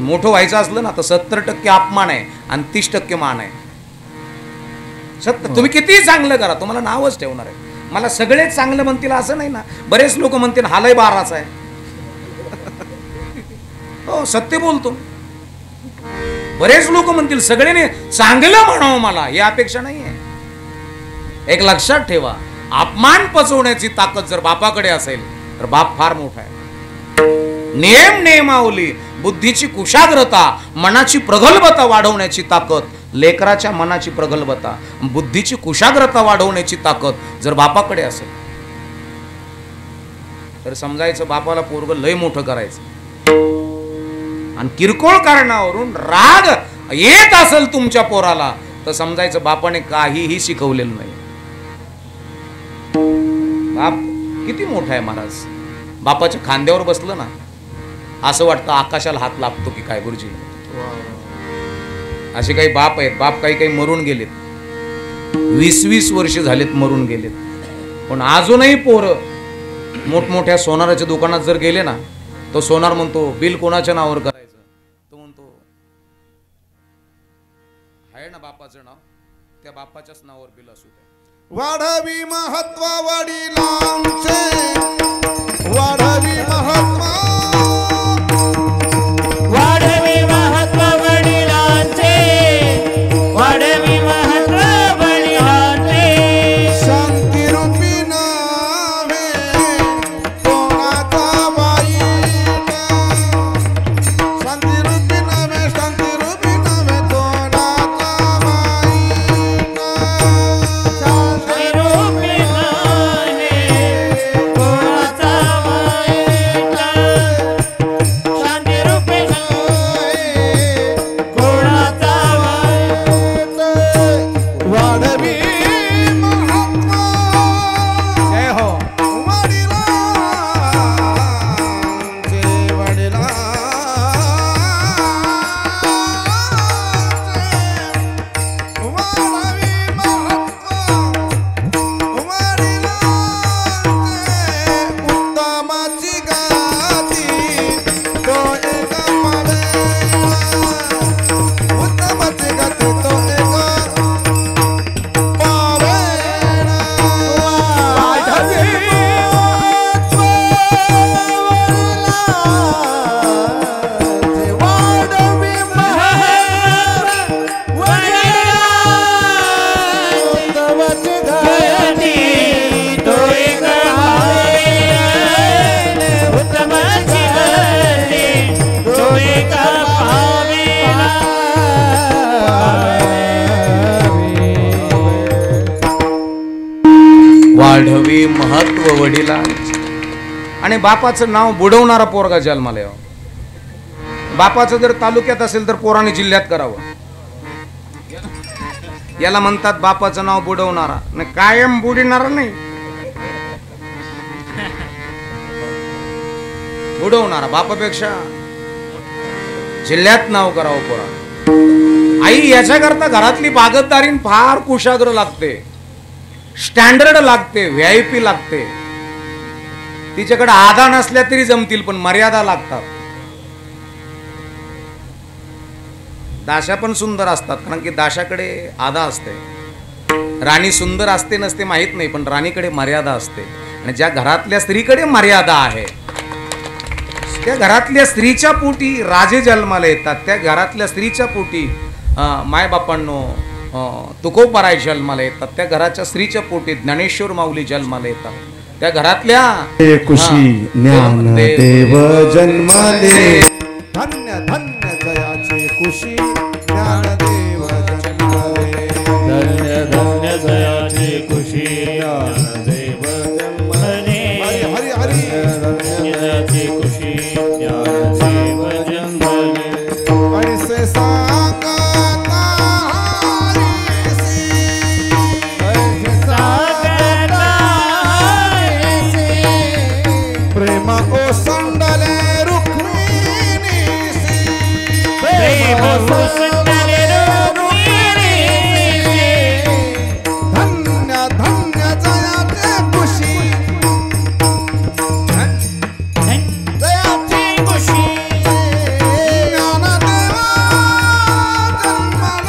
मोठं व्हायचं असलं ना तर 70% अपमान आहे आणि 30% मान आहे. सत्य, तुम्ही कितीही चांगलं करा, तुम्हाला नावच ठेवणार आहे. मला सगळेच चांगलं म्हणतील असं नाही ना. बरेच लोक म्हणतील हालय 12चा आहे. हो, सत्य बोलतो. बरेच लोक म्हणतील सगळ्यांनी चांगलं म्हणावं मला, ही अपेक्षा नाही आहे. एक लक्षात ठेवा, अपमान पचवण्याची ताकद जर बापाकडे असेल तर बाप फार मोठा आहे. नियम नियमावली, बुद्धीची कुशाग्रता, मनाची प्रगल्भता वाढवण्याची ताकद, लेकराच्या मनाची प्रगल्भता, बुद्धीची कुशाग्रता वाढवण्याची ताकद जर बापाकडे असेल तर समजायचं बापाला पोरग लय मोठं करायचं. आणि किरकोळ कारणावरून राग येत असेल तुमच्या पोराला तर समजायचं बापाने काहीही शिकवलेलं नाही. बाप किती मोठा आहे महाराज. बापाच्या खांद्यावर बसलं ना असं वाटतं आकाशाला हात लागतो की काय गुरुजी. असे काही बाप आहेत, बाप काही काही मरून गेलेत, 20-20 वर्ष झालेत मरून गेलेत. पण अजूनही पोरं मोठमोठ्या सोनाराच्या दुकानात जर गेले ना तो सोनार म्हणतो बिल कोणाच्या नावावर करायचं, तो म्हणतो आहे ना बापाचं नाव, त्या बापाच्याच नावावर बिल असू दे. वाढवी महत्व वडिलांचे, वाढवी महत्व, वाढवी महत्व वडिलांचे, वाढवी महत्व वडिलांचे. शांती रूपी नावे कोणाचा वाईट, शांती रूपी नावे, शांती रूपी नावे कोणाचा वाईट. शांती रूपी नावे कोणाचा वाईट, शांती रूपी नावे कोणाचा वाईट. वाढवी महत्व जय हो. वडिलांचे, वडिलांचे, वाढवी महत्व वडिलांचे. उत्तमाची गाती तो एक पावेना, उत्तमाची गाती तो एक पावेना. वाढवी महत्व वडिलांचे, वाढवी उत्तमाची गाती तो एक उत्तमाची गती, तो एक पावेना. वाढवी महत्व वडिलांचे. आणि बापाचं नाव बुडवणारा पोरगा जन्माला यावा. बापाचं जर तालुक्यात असेल तर पोराने जिल्ह्यात करावं. याला म्हणतात बापाचं नाव बुडवणारा, न कायम बुडणारा नाही, बुडवणारा. बापापेक्षा जिल्ह्यात नाव करावं पोरा. आई याच्याकरता घरातली बागतदारीन फार कुशाग्र लागते, स्टँडर्ड लागते, VIP लागते. तिच्याकडे आधा नसल्या तरी जमतील पण मर्यादा लागतात. दाशा पण सुंदर असतात कारण की दाशाकडे आधा असते. राणी सुंदर असते नसते माहित नाही पण राणीकडे मर्यादा असते. आणि ज्या घरातल्या स्त्रीकडे मर्यादा आहे त्या घरातल्या स्त्रीच्या पोटी राजे जन्माला येतात. त्या घरातल्या स्त्रीच्या पोटी मायबापांनो तुकोबाराय जन्माला येतात. त्या घराच्या स्त्रीच्या पोटी ज्ञानेश्वर माऊली जन्माला येतात. त्या घरातल्या कुशी ज्ञानदेव जन्मले, धन्य धन्य जयाचे कुशी ज्ञानदेव जन्मले. धन्य धन्य जयाची खुशी ज्ञानदेव जन्मले. हरी हरी धन्य जयाची खुशी ज्ञानदेव जन्मले. ऐसे सांगता हरीसी, ऐसे सांगता संडले रुक्मिणीसी प्रेम संडले रुक्मिणीसी धन्य धन्य जयाचे खुशी जयाची खुशी ज्ञानदेवा जन्मले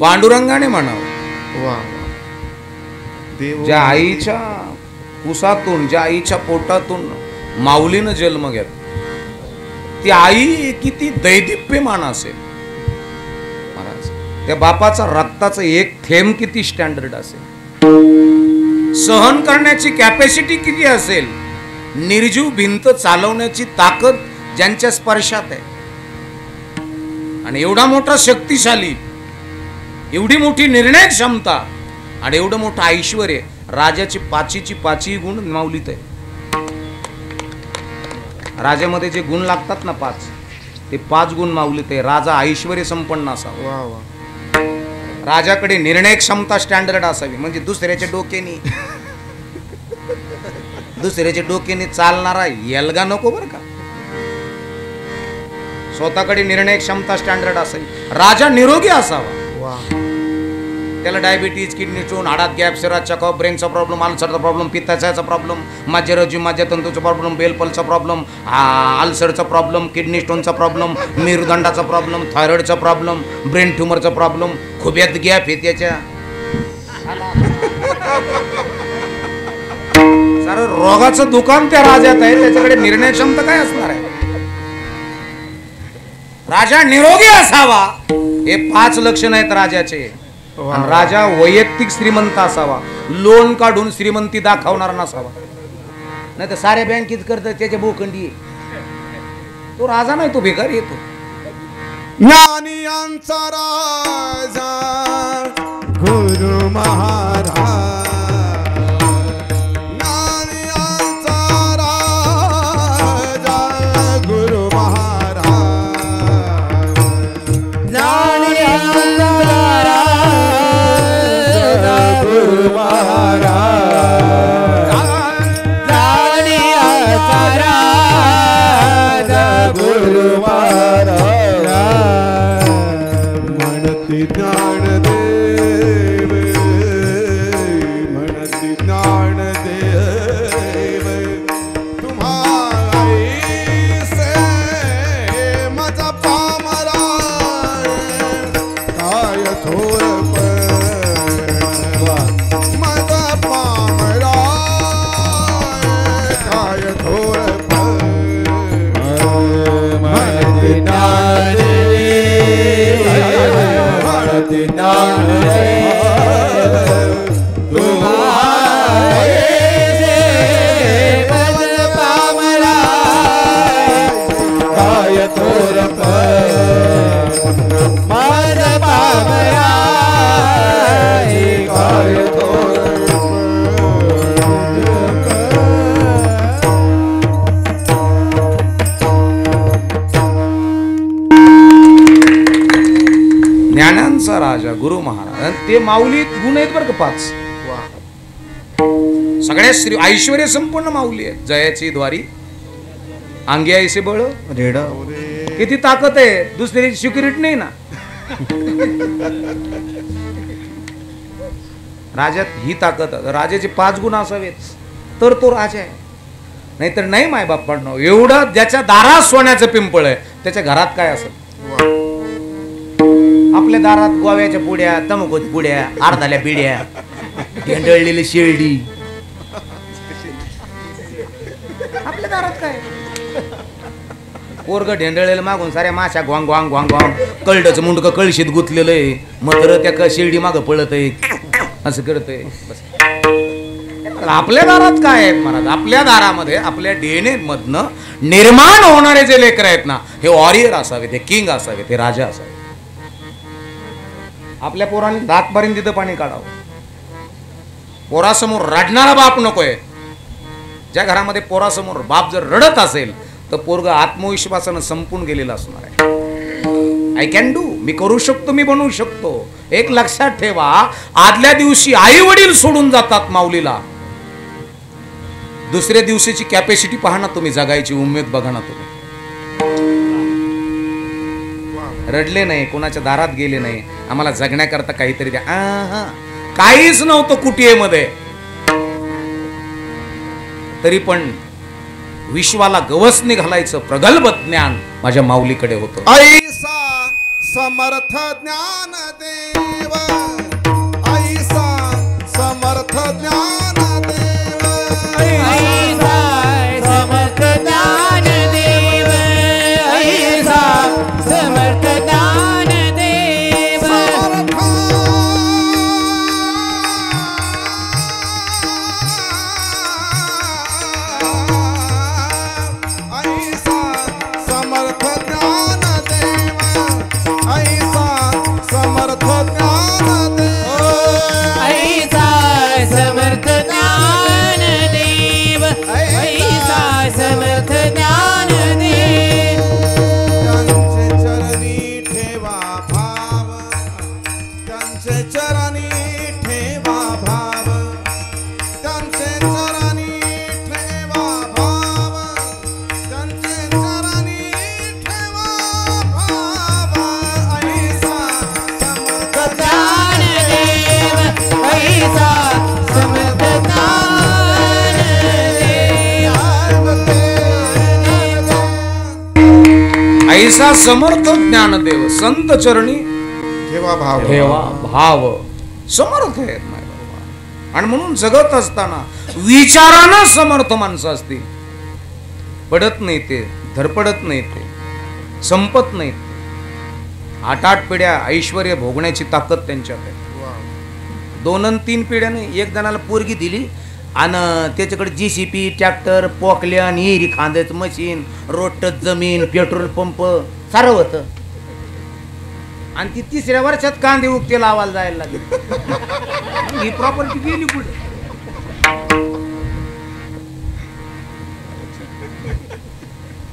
पांडुरंगाने म्हणावं, वा देव ज्या आईच्या कुसातून, ज्या आईच्या पोटातून माऊलीनं जन्म घेतला, ती आई किती दैदिप्यमान असेल महाराज. त्या बापाचा रक्ताचं एक थेंब किती स्टँडर्ड असेल, सहन करण्याची कॅपॅसिटी किती असेल, निर्जीव भिंत चालवण्याची ताकद ज्यांच्या स्पर्शात आहे. आणि एवढा मोठा शक्तिशाली, एवढी मोठी निर्णय क्षमता आणि एवढं मोठं ऐश्वर, राजाची पाची गुण माऊलीत आहे. राजामध्ये जे गुण लागतात ना 5, ते 5 गुण माऊलीत आहे. राजा ऐश्वर्य संपन्न असावा, वा वा राजाकडे निर्णय क्षमता स्टँडर्ड असावी, म्हणजे दुसऱ्याच्या डोक्याने चालणारा येलगा नको बरं का. स्वतःकडे निर्णय क्षमता स्टँडर्ड असावी. राजा निरोगी असावा, वा त्याला डायबिटीज, किडनी स्टोन, हाडात गॅप, शरीरात चकअप, ब्रेनचा प्रॉब्लेम, अल्सरचा प्रॉब्लेम, पित्ताचा प्रॉब्लेम, मज्जारोजी मज्जातंतूचा प्रॉब्लेम, बेलपलचा प्रॉब्लेम, अल्सरचा प्रॉब्लेम, किडनी स्टोनचा प्रॉब्लेम, मेरुदंडाचा प्रॉब्लेम, थायरॉइडचा प्रॉब्लेम, ब्रेन ट्युमरचा प्रॉब्लेम, खुब्यात गॅप आहे त्याच्या, सारं रोगाचं दुकान त्या राजात आहे. त्याच्याकडे निर्णय क्षमता काय असणार आहे. राजा निरोगी असावा, हे 5 लक्षण आहेत राजाचे. आणि राजा वैयक्तिक श्रीमंत असावा, लोन काढून श्रीमंती दाखवणार नसावा. नाही तर साऱ्या बँकेत करतात त्याच्या बोखंडी. तो राजा नाही, तो भिकारी येतो. ज्ञानियांचा राजा गुरु महाराज, ज्ञानियांचा राजा गुरु महाराज, ज्ञानियांचा राजा गुरु महाराज, ज्ञानियांचा राजा गुरु महाराज, म्हणती ज्ञानदेव, म्हणती ज्ञानदेव, तुम्हाईसे माझा पामरा काय थोरपण, माझा पामरा काय थोरपण, म्हणती ज्ञानदेव, म्हणती ज्ञानदेव, तुम्हाईसे माझा पामरा काय थोरपण, माझा पामरा काय थोरपण. ज्ञानांचा राजा गुरु महाराज. आणि ते माऊलीत गुण आहेत बरं का 5. सगळ्या श्री ऐश्वर्य संपन्न माऊली आहेत. जयाची द्वारी, अंगी ऐसे बळ, रेडा किती ताकद आहे, दुसरी सिक्युरिटी नाही ना. राजात ही ताकद, राजाचे 5 गुण असावेत तर तो राजा आहे. नाहीतर नाही. माय बाप्पांनो, एवढं ज्याच्या दारात सोन्याचं पिंपळ आहे, त्याच्या घरात काय असेल. आपल्या दारात गोव्याच्या पुड्या, तंबाखूच्या पुड्या, अर्धाल्या बिड्या, ढेंडळलेली शेळडी, आपल्या दारात काय. पोरग ढेंडळेल मागून साऱ्या माशा ग्वांग ग्वांग ग्वांग ग्वांग कळडच मुंडक कळशीत गुतलेलं आहे मत्र त्या शिर्डी माग पळत आहे असं करतय. आपल्या दारात काय आहेत महाराज? आपल्या दारामध्ये आपल्या डीएनए मधनं निर्माण होणारे जे लेकर आहेत ना हे वॉरियर असावेत, हे किंग असावेत, हे राजा असावेत. आपल्या पोराने दातपर्यंत तिथं पाणी काढावं. पोरासमोर रडणारा बाप नकोय. ज्या घरामध्ये पोरासमोर बाप जर रडत असेल तर पोरग आत्मविश्वासानं संपून गेलेला असणार आहे. आय कॅन डू, मी करू शकतो, मी बनवू शकतो. एक लक्षात ठेवा, आदल्या दिवशी आई वडील सोडून जातात माऊलीला, दुसऱ्या दिवशीची कॅपॅसिटी पहा ना तुम्ही, जगायची उमेद बघा ना तुम्ही. रडले नाही, कोणाच्या दारात गेले नाही, आम्हाला जगण्याकरता काहीतरी द्या. काहीच नव्हतं कुटियेमध्ये, तरी पण विश्वाला गवसणी घालायचं प्रगल्भ ज्ञान माझ्या माऊलीकडे होतं. ऐसा समर्थ ज्ञान देव, ऐसा समर्थ ज्ञान देव, ऐसा समर्थ ज्ञान देव, ऐसा समर्थ ज्ञान देव, ऐसा समर्थ ज्ञान देव, ऐसा समर्थ ज्ञान देव, ऐसा समर्थ ज्ञान देव, ऐसा समर्थ ज्ञान देव. त्यांचे चरणी ठेवा भाव, त्यांचे चरणी ठेवा भाव, त्यांचे चरणी ठेवा भाव, त्यांचे चरणी ठेवा भाव. ऐसा समर्थ ज्ञान देव, ऐसा समर्थ ज्ञान ऐसा समर्थ ज्ञानदेव, संत चरणी ठेवा भाव, ठेवा भाव. समर्थ आहेत माय बाबा. आणि म्हणून जगत असताना विचारानं समर्थ माणसं असतील. पडत नाही ते, धडपडत नाही ते, संपत नाही. 8-8 पिढ्या ऐश्वर्य भोगण्याची ताकद त्यांच्यात आहे. 2 आणि 3 पिढ्या नाही, एक जणाला पोरगी दिली आणि त्याच्याकडे JCB, ट्रॅक्टर, पोकल्यान, हिरी खांद्याचं मशीन, रोटट जमीन, पेट्रोल पंप सारं होतं. आणि ती 3ऱ्या वर्षात कांदे उगते लावायला जायला लागली. ही प्रॉपर्टी गेली कुठे?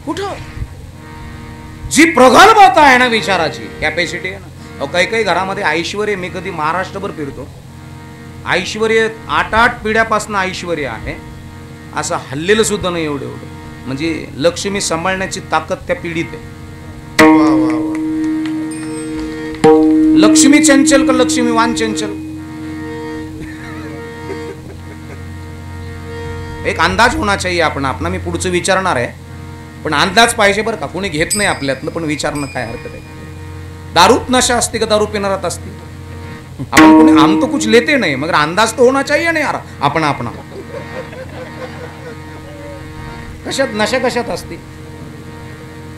कुठं? जी प्रगल्भता आहे ना विचाराची, कॅपॅसिटी आहे ना. काही घरामध्ये ऐश्वर्य, मी कधी महाराष्ट्रभर फिरतो, ऐश्वर्य 8-8 पिढ्यापासून ऐश्वर्य आहे, असं हल्लेलं सुद्धा नाही एवढं. म्हणजे लक्ष्मी सांभाळण्याची ताकद त्या पिढीत आहे. लक्ष्मी चंचल का लक्ष्मी वान चंचल? एक अंदाज होना चाहिए. आपण मी पुढचं विचारणार आहे, पण अंदाज पाहिजे बरं का. कोणी घेत नाही आपल्यातलं, पण विचारणं काय हरकत आहे. दारूत नशा असते का दारू पिणारात असते? अपन कोणी हम तो कुछ लेते नहीं, मगर अंदाज तो होना चाहिए ना यार. अपना कशात नशा कशात असते?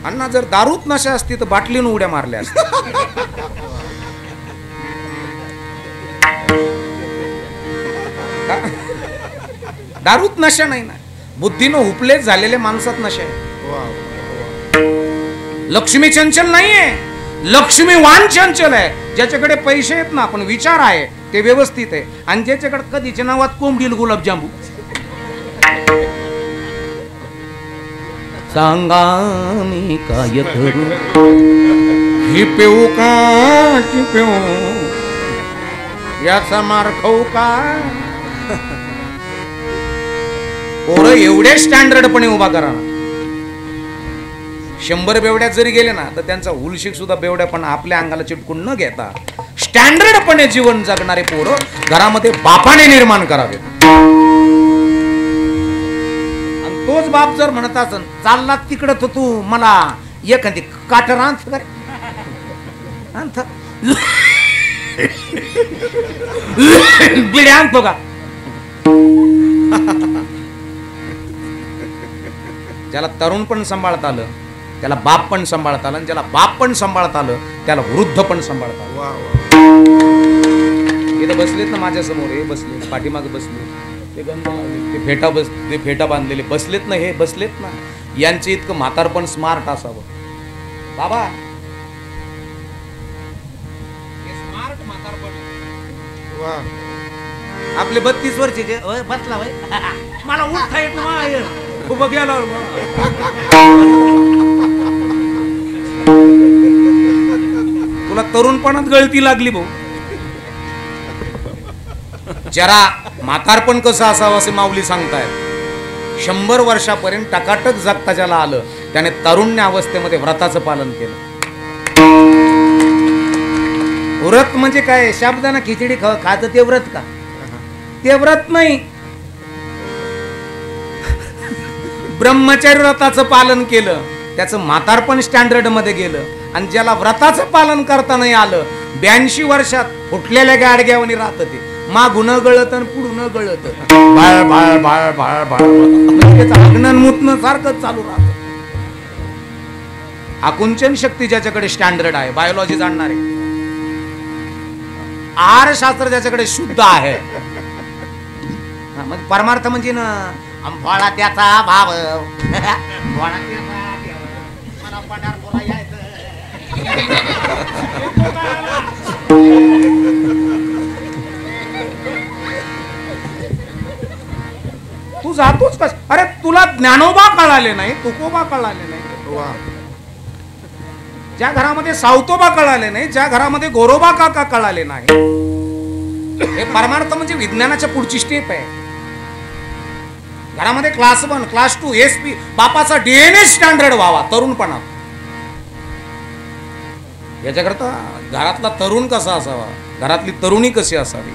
अण्णा, जर दारूत नशा असती तर बाटलीनं उड्या मारल्या असत्या. दारूत नशा नाही ना, बुद्धीनं हुपलेच झालेल्या माणसात नशा आहे. लक्ष्मी चंचल नाहीये, लक्ष्मी वान चंचल आहे. ज्याच्याकडे पैसे आहेत ना, पण विचार आहे ते व्यवस्थित आहे. आणि ज्याच्याकडे कधीच्या नावात कोंबडील गुलाबजामू, सांगा मी काय करू, ही पेऊ का ती पेऊ, याचा मार खाऊ का. पोरं एवढे स्टँडर्डपणे उभा करा ना. 100 बेवड्यात जरी गेले ना तर त्यांचा हुलशिक सुद्धा बेवड्या पण आपल्या अंगाला चिटकून न घेता स्टँडर्डपणे जीवन जगणारे पोरं घरामध्ये बापाने निर्माण करावेत. आणि तोच बाप जर म्हणत असन, चालला तिकडं तर तू मला एखादी काटर आणत बिड्या आणतो का? ज्याला तरुण पण सांभाळता आलं त्याला बाप पण सांभाळता आलं, आणि ज्याला बाप पण सांभाळता आलं त्याला वृद्ध पण सांभाळता आलं. वा वा. इथं बसलेत ना माझ्या समोर, हे बसले, पाठीमागे बसले, ते गंध लावले, ते फेटा बांधलेले बसलेत ना, हे बसलेत ना, यांचे इतकं म्हातारपण स्मार्ट असावं. बाबा हे स्मार्ट म्हातारपण. वा. आपले 32 वर्षाचे बसला भाई मला उठता येत नाही, उभं गेला. तुला तरुणपणात गळती लागली भाऊ. जरा म्हातारपण कसं असावं असे माऊली सांगतायत. 100 वर्षापर्यंत टकाटक जगता ज्याला आलं त्याने तारुण्य अवस्थेमध्ये व्रताचं पालन केलं. व्रत म्हणजे काय? शब्दानं खिचडी खात ते व्रत का? ते व्रत नाही. ब्रह्मचर्य व्रताचं पालन केलं, त्याचं म्हातारपण स्टँडर्ड मध्ये गेलं. आणि ज्याला व्रताचं पालन करता नाही आलं 82 वर्षात फुटलेल्या गाडग्यावनी राहत ते, मागून गळत आणि पुढून गळत, बाळ बाळ बाळ बाळ बाळ, त्याचं आग्नन मुतन सारखंच चालू राहत. आकुंचन शक्ती ज्याच्याकडे स्टँडर्ड आहे, बायोलॉजी जाणणारे, आहार शास्त्र ज्याच्याकडे शुद्ध आहे, मग परमार्थ म्हणजे ना भोळा त्याचा भाव, भोळा त्याचा देव, मला पंढरपूरला यायचं. तू जातोच कस? अरे तुला ज्ञानोबा कळाले नाही, तुकोबा कळाले नाही. वा. ज्या घरामध्ये सावतोबा कळाले नाही, ज्या घरामध्ये गोरोबा काका कळाले नाही, हे परमार्थ म्हणजे विज्ञानाच्या पुढची स्टेप आहे. घरामध्ये क्लास 1, क्लास 2, SP, बापाचा DNA स्टँडर्ड व्हावा तरुणपणात. याच्याकरता घरातला तरुण कसा असावा, घरातली तरुणी कशी असावी,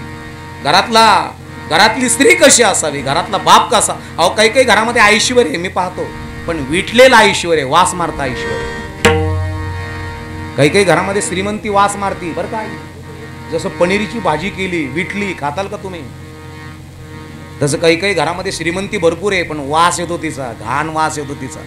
घरातली स्त्री कशी असावी, घरातला बाप कसा. अहो काही काही घरामध्ये ऐश्वर आहे मी पाहतो, पण विटलेला ऐश्वर आहे, वास मारता ऐश्वर. काही काही घरामध्ये श्रीमंती वास मारती बरं काय. जसं पनीरची भाजी केली विटली, खाताल का तुम्ही? तसं काही काही घरामध्ये श्रीमंती भरपूर आहे पण वास येतो तिचा, घाण वास येतो तिचा,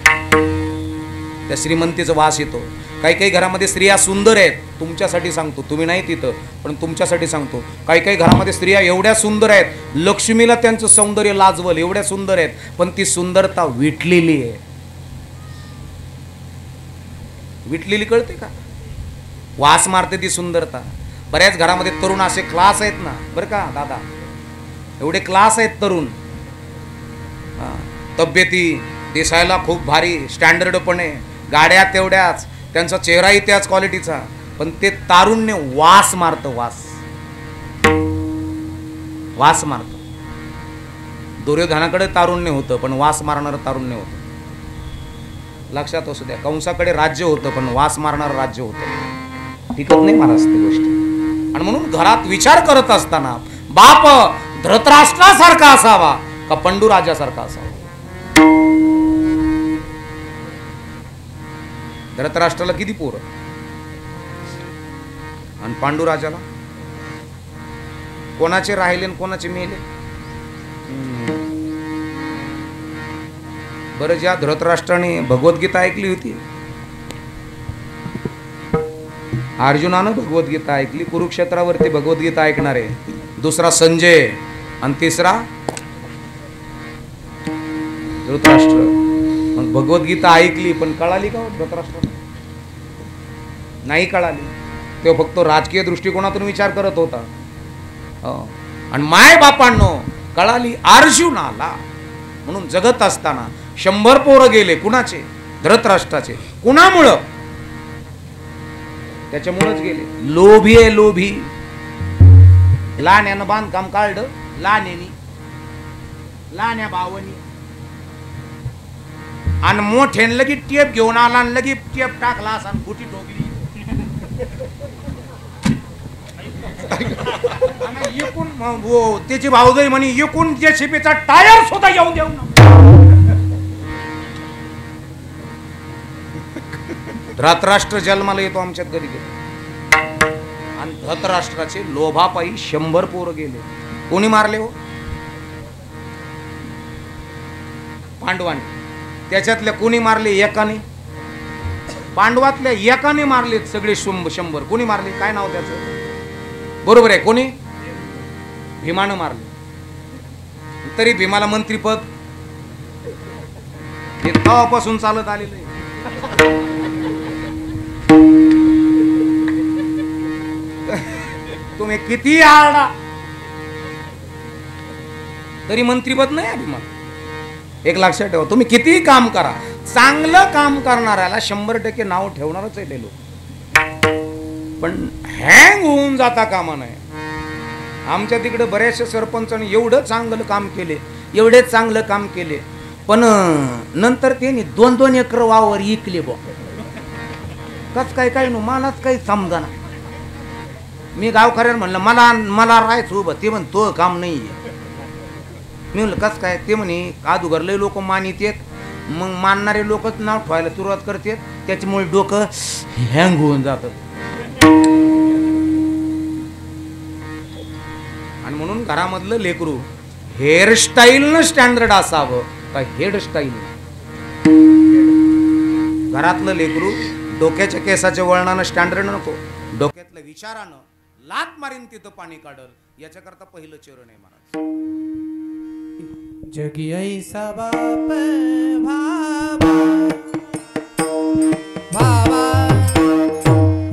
त्या श्रीमंतीचा वास येतो. काही काही घरामध्ये स्त्रिया सुंदर आहेत, तुमच्यासाठी सांगतो, तुम्ही नाही तिथं पण तुमच्यासाठी सांगतो. काही काही घरामध्ये स्त्रिया एवढ्या सुंदर आहेत, लक्ष्मीला त्यांचं सौंदर्य लाजवल, एवढ्या सुंदर आहेत, पण ती सुंदरता विटलेली आहे. विटलेली कळते का? वास मारते ती सुंदरता. बऱ्याच घरामध्ये तरुण असे क्लास आहेत ना बरं का दादा, एवढे क्लास आहेत तरुण, तब्येती दिसायला खूप भारी, स्टँडर्ड पण आहे, गाड्या तेवढ्याच, त्यांचा चेहराही त्याच क्वालिटीचा, पण ते तारुण्य वास मारतं, वास मारतं. दुर्योधनाकडे तारुण्य होतं पण वास मारणारं तारुण्य होतं. लक्षात असू द्या, कंसाकडे राज्य होतं पण वास मारणारं राज्य होतं. टिकत नाही महाराज ती गोष्ट. आणि म्हणून घरात विचार करत असताना बाप धृतराष्ट्रासारखा असावा का पंडूराजासारखा असावा. धृतराष्ट्राला किती पोरं आणि पांडुराजाला कोणाचे राहिले आणि कोणाचे मेले. बरं, ज्या धृतराष्ट्राने भगवद्गीता ऐकली होती, अर्जुनानं भगवद्गीता ऐकली, कुरुक्षेत्रावरती भगवद्गीता ऐकणारे, दुसरा संजय आणि तिसरा धृतराष्ट्र. मग भगवद्गीता ऐकली पण कळाली का धृतराष्ट्र? नाही कळाली. तेव्हा फक्त राजकीय दृष्टिकोनातून विचार करत होता. आणि माय बापांनो कळाली अर्जुनाला. म्हणून जगत असताना 100 पोरं गेले. कुणाचे? धृतराष्ट्राचे. कुणामुळं? त्याच्यामुळेच गेले. लोभी आहे, लोभी. लहान्यानं बांधकाम काढलं, लहान्या भावानी, आणि मोठ्यानं लगी टेप घेऊन आला आणि लगी टेप टाकला असा गुटी ठोकली. त्याची भाऊजाई म्हणे एकूण जेसीबीचा टायर सुद्धा येऊन देऊ ना. धृतराष्ट्र जन्माला येतो आमच्यात घरी गेलो, आणि धृतराष्ट्राचे लोभापायी 100 पोरं गेले. कोणी मारले हो? पांडवांनी. त्याच्यातल्या कोणी मारले? एकाने. पांडवातल्या एकाने मारलेत सगळे 100. कोणी मारले? काय नाव त्याचं? बरोबर आहे, कोणी? भीमानं मारले. तरी भीमाला मंत्रीपद हे तेव्हापासून चालत आलेलं आहे. तुम्ही किती आरडा तरी मंत्रीपद नाही आहे भीमा. एक लक्षात ठेवा, तुम्ही किती काम करा, चांगलं काम करणाऱ्याला 100% नाव ठेवणारच आहे ते लोक. पण हँग होऊन जाता कामा नये. आमच्या तिकडे बऱ्याचशा सरपंचांनी एवढं चांगलं काम केले, एवढे चांगलं काम केले, पण नंतर त्यांनी 2-2 एकर वावर इकले बो. कस काय नो मलाच काही समजा ना. मी गावकऱ्याला म्हणलं मला राहायचं उभं. ते म्हण तो काम नाही. मी म्हणलं कस काय? ते म्हणे अगोदरले लोक मानित येत, मग मानणारे लोकच नाव ठेवायला सुरुवात करतात, त्याच्यामुळे डोकं हँग होऊन जातं. आणि म्हणून घरामधलं लेकरू हेअरस्टाईलनं स्टँडर्ड असावं का हेअरस्टाईल? घरातलं लेकरू डोक्याच्या केसाच्या वळणानं स्टँडर्ड नको, डोक्यातल्या विचारानं लात मारीन तिथं पाणी काढल. याच्याकरता पहिलं चरण आहे महाराज. जगी ऐसा बाप भावा भावा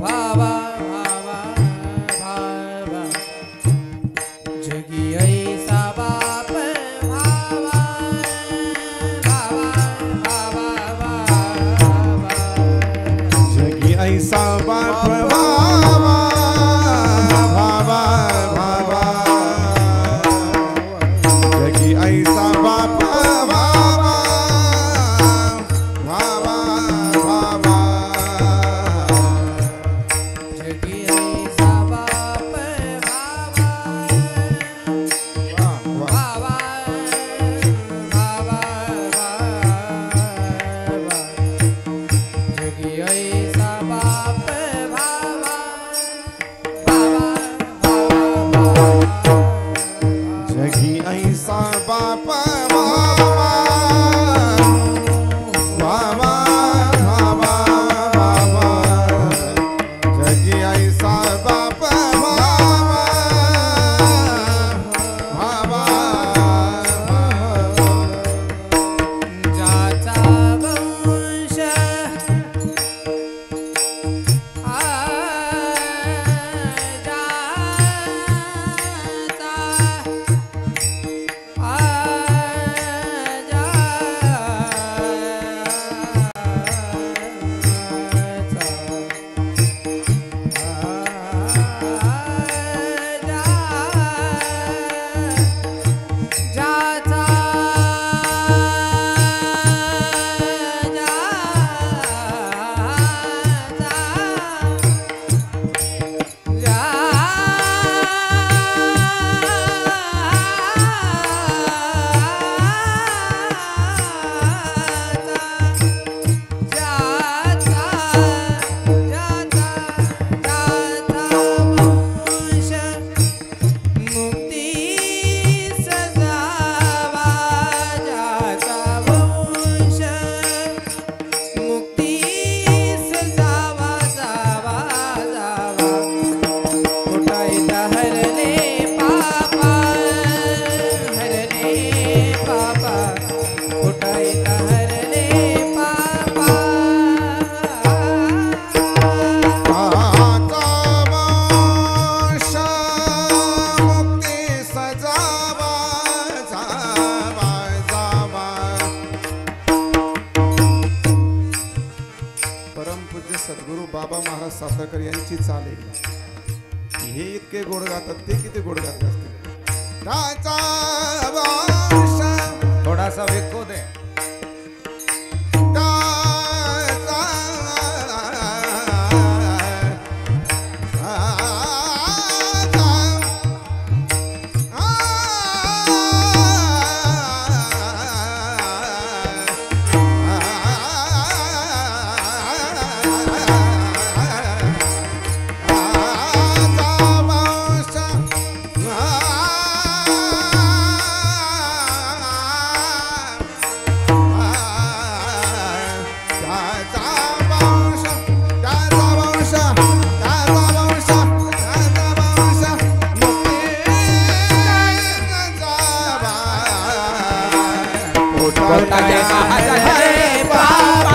भावा भावा भावा जगी ऐसा बाप भावा भावा भावा जगी ऐसा बाप भावा भावा भावा जगी ऐसा बाप भावा भावा भावा जगी ऐसा बाप भावा भावा भावा जगी ऐसा बाप भावा जगी ऐसा बाप भावा भावा भावा भावा जगी ऐसा बाप भावा भावा ज्याचा वंश सद्गुरू बाबा महाराज सातारकर यांची चाल आहे. हे इतके गोड गातात, ते किती गोड गात असतील. थोडासा वेखो दे. आ पोटाच्या रे बाप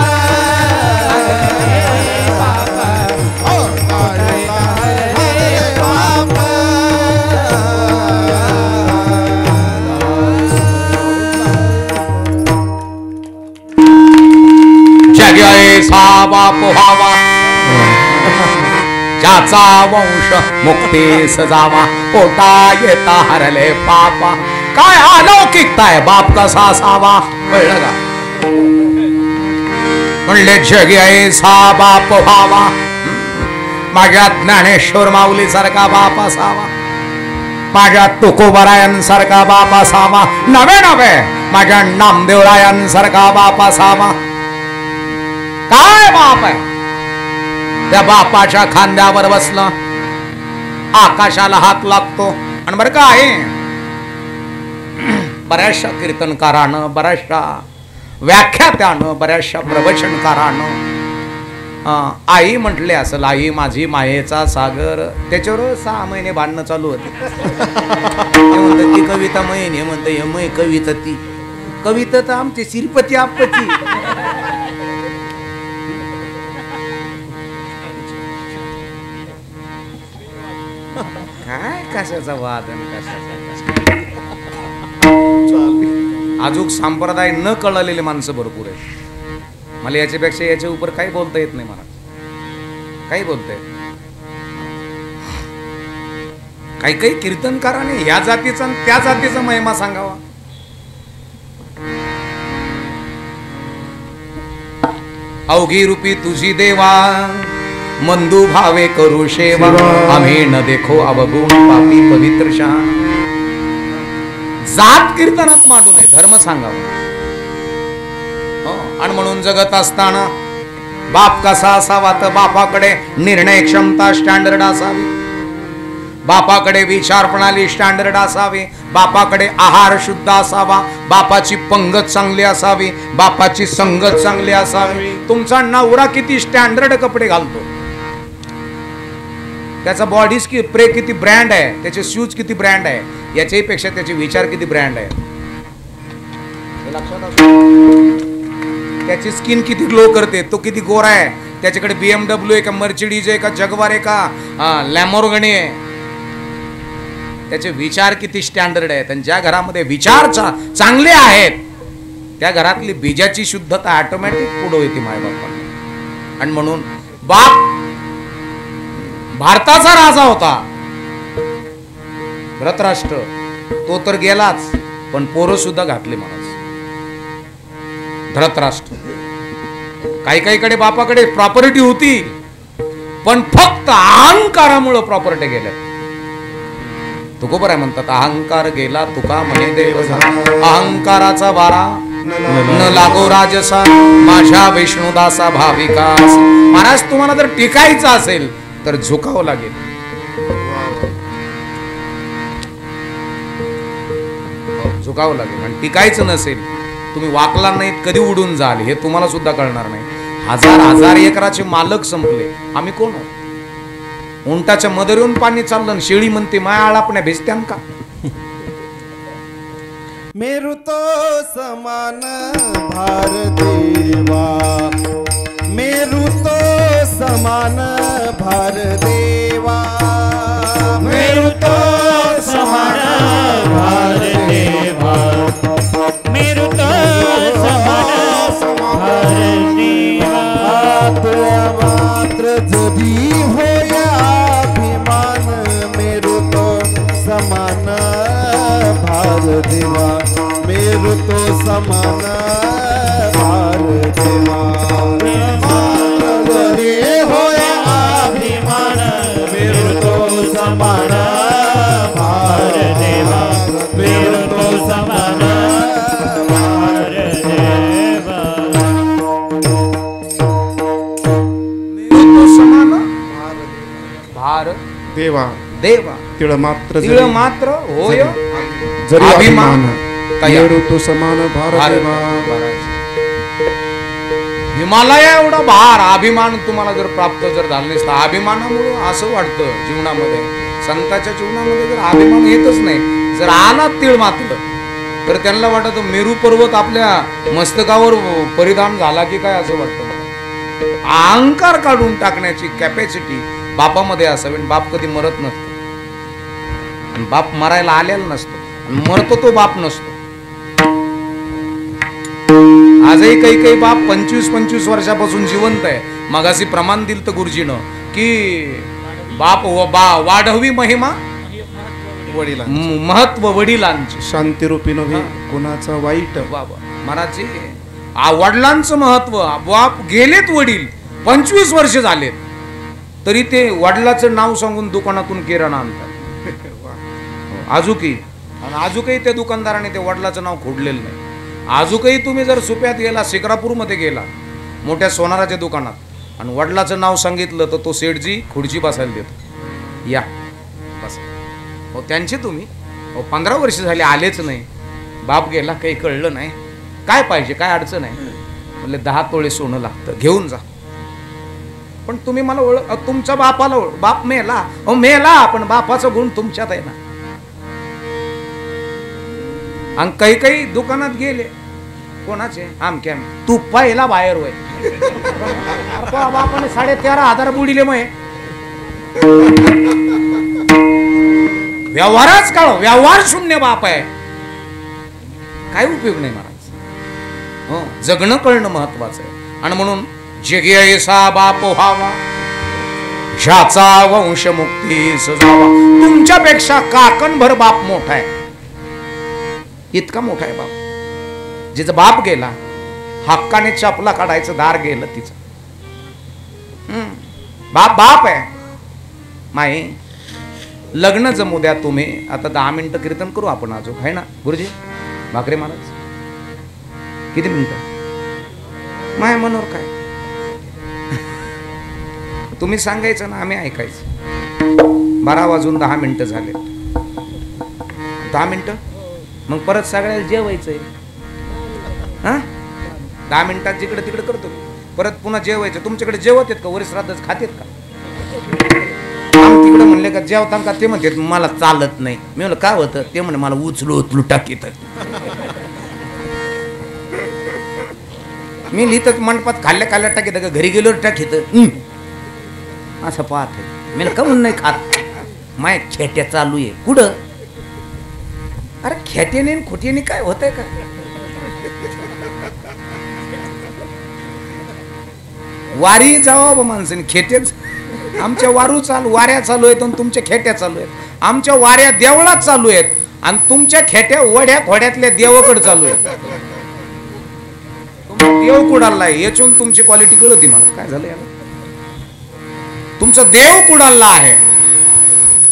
जगैसा बाप व्हावा ज्याचा वंश मुक्तीस जावा पोटा येता हरले पापा काय अलौकिकता आहे बाप कसा असावा कळलं का म्हणले जगी ऐसा बाप व्हावा माझ्या ज्ञानेश्वर माऊली सारखा बाप असावा माझ्या तुकोबरायांसारखा बाप असावा नवे नवे माझ्या नामदेवरायांसारखा बाप असावा काय बाप आहे त्या बापाच्या खांद्यावर बसला आकाशाला हात लागतो आणि बरं का आहे बऱ्याचशा कीर्तनकारानं बऱ्याचशा व्याख्यात्यानं बऱ्याचशा प्रवचनकारानं आई म्हटले असेल आई माझी मायेचा सागर त्याच्यावर 6 महिने भांडणं चालू होते ते म्हणतात ती कविता मैन हे म्हणतं हे मै कविता ती कविता तर आमची श्रीपती आपची काय कशाचा वाद आणि कशाचा अजून संप्रदाय न कळलेले माणसं भरपूर आहेत मला याच्यापेक्षा याच्या उपर काही बोलता येत नाही मला काही बोलता येत काही काही कीर्तनकाराने या जातीचा आणि त्या जातीचा महिमा सांगावा अवघी रूपी तुझी देवा मंदू भावे करू शेवा आम्ही न देखो अवगुण पापी पवित्र शान जात कीर्तनात मांडू नये धर्म सांगावा आणि म्हणून जगत असताना बाप कसा असावा तर बापाकडे निर्णय क्षमता स्टँडर्ड असावी बापाकडे विचार प्रणाली स्टँडर्ड असावी बापाकडे आहार शुद्ध असावा बापाची पंगत चांगली असावी बापाची संगत चांगली असावी तुमचा नवरा किती स्टँडर्ड कपडे घालतो त्याचा बॉडी स्प्रे किती ब्रँड आहे त्याचे शूज किती ब्रँड आहे याच्याही पेक्षा त्याचे विचार किती ब्रँड आहे हे लक्षात असू त्याची स्किन किती ग्लो करते तो किती गोरा आहे त्याच्याकडे BMW आहे का मर्सिडीज आहे का जगवार आहे का लॅमोर्गिनी आहे त्याचे विचार किती स्टँडर्ड आहेत आणि ज्या घरामध्ये विचार चांगले आहेत त्या घरातली बीजाची शुद्धता ऑटोमॅटिक पुढे येते मायबापांना आणि म्हणून बाप भारताचा राजा होता धृतराष्ट्र तो तर गेलाच पण पोरं सुद्धा घातले महाराज धृतराष्ट्र काही कडे बापाकडे प्रॉपर्टी होती पण फक्त अहंकारामुळे प्रॉपर्टी गेल्या तुकोबर आहे म्हणतात अहंकार गेला तुका म्हणे देव अहंकाराचा वारा न लागो राजसा माझ्या विष्णुदासा भाविकास महाराज तुम्हाला जर टिकायचं असेल तर झुकावं लागेल झुकावं लागेल आणि टिकायचं नसेल तुम्ही वाकला नाहीत कधी उडून जाल हे तुम्हाला सुद्धा कळणार नाही हजार एकराचे मालक संपले आम्ही कोण उंटाच्या मदर येऊन पाणी चाललं शेळी म्हणते माया आळापण्या भिजत्यान का मेरू तो समान भार देवा मेरू तो समान भार देवा मेरू तो समान भार देवा मेरू तो समान भार देवा मात्र जभी होया अभिमान मेरू तो समान भार देवा मेरू तो समान भार देवा होया अभिमान मेरू तो समान भार देवा मेरू तो समान भार देवा तो समान भार देवा देवा तिळ मात्र तिळ मात्र होय जरी अभिमान तया. मेरू तो समान भार देवा हिमालय एवढा भार अभिमान तुम्हाला जर प्राप्त जर झाला नसता अभिमानामुळे असं वाटतं जीवनामध्ये संताच्या जीवनामध्ये जर अभिमान येतच नाही जर आला तीळ मात्र तर त्यांना वाटत मेरू पर्वत आपल्या मस्तकावर परिधान झाला की काय असं वाटतं. अहंकार काढून टाकण्याची कॅपॅसिटी बापामध्ये असावी. बाप कधी मरत नसतो, आणि बाप मरायला आलेला नसतो, आणि मरतो तो बाप नसतो. आजही काही बाप 25-25 वर्षापासून जिवंत आहे. मगाशी प्रमाण दिलं तर गुरुजीनं की बाप वाढवी महिमा वडिला महत्व वडिलांचे. शांतिरूपी नव्हे कोणाचं वाईट. बाबा महाराजजी वडिलांचं महत्व. बाप गेलेत वडील 25 वर्ष झालेत तरी ते वडिलाचं नाव सांगून दुकानातून किराणा आणतात. आजूकही त्या दुकानदाराने ते वडिलाचं नाव खोडलेलं नाही. आजूकही तुम्ही जर सुप्यात गेला, शिक्रापूरमध्ये गेला मोठ्या सोनाराच्या दुकानात, आणि वडिलाचं नाव सांगितलं तर तो सेठजी खुर्ची बसायला देतो. या बस. हो त्यांचे तुम्ही 15 वर्ष झाले आलेच नाही. बाप गेला, काही कळलं नाही. काय पाहिजे, काय अडचण आहे? म्हणले 10 तोळे सोनं लागतं, घेऊन जा. पण तुम्ही मला तुमच्या बापाला बाप मेला. मेला पण बापाचा गुण तुमच्यात आहे ना. आणि काही दुकानात गेले, कोणाचे आमक्या तू पहिला बाहेर होय. बापाने 13,500 बुडीले. मग व्यवहारच काढ, व्यवहार शून्य बाप आहे. काय उपयोग नाही महाराज. हो, जगणं कळणं महत्वाचं आहे. आणि म्हणून जगी ऐसा बाप व्हावा, ज्याचा वंश मुक्ती सजावा. तुमच्यापेक्षा काकणभर बाप मोठा आहे. इतका मोठा आहे बाप. जिचा बाप गेला, हक्काने चपला काढायचं दार गेलं तिचं. बाप आहे. माई लग्न जमू द्या तुम्ही. आता 10 मिनिटं कीर्तन करू आपण अजून, आहे ना गुरुजी? भाकरे महाराज किती मिनिटं? माय मनोर काय तुम्ही सांगायचं ना, आम्ही ऐकायचं. 12 वाजून 10 मिनिटं झाले. 10 मिनिटं मग परत सगळ्याला जेवायचंय. हा 10 मिनिटात जिकडे तिकडे करतो, परत पुन्हा जेवायचं. तुमच्याकडे जेवत आहेत का? वरील श्राद्धच खातेत का? तिकडे म्हणले का जेवता का? ते म्हणते मला चालत नाही. मी म्हणलं काय होतं? ते म्हणे मला उचलू टाकीत. मी लिहित मंडपात खाल्ल्या टाकीत का घरी गेलो टाकीत असं पाहत. मी का म्हणून नाही खात? माय खेट्या चालू आहे. कुठं? अरे खेट्याने खोट्याने काय होतंय का? वारी जावा माणसाने. खेटेच आमच्या वाऱ्या चालू आहेत आणि तुमच्या खेट्या चालू आहेत. आमच्या वाऱ्या देवळात चालू आहेत आणि तुमच्या खेट्या वड्या खोड्यातल्या देवाकडे चालू आहेत. देव कुडाला आहे याच्याहून तुमची क्वालिटी कळती मला. काय झालं याला? तुमचा देव कुडाला आहे.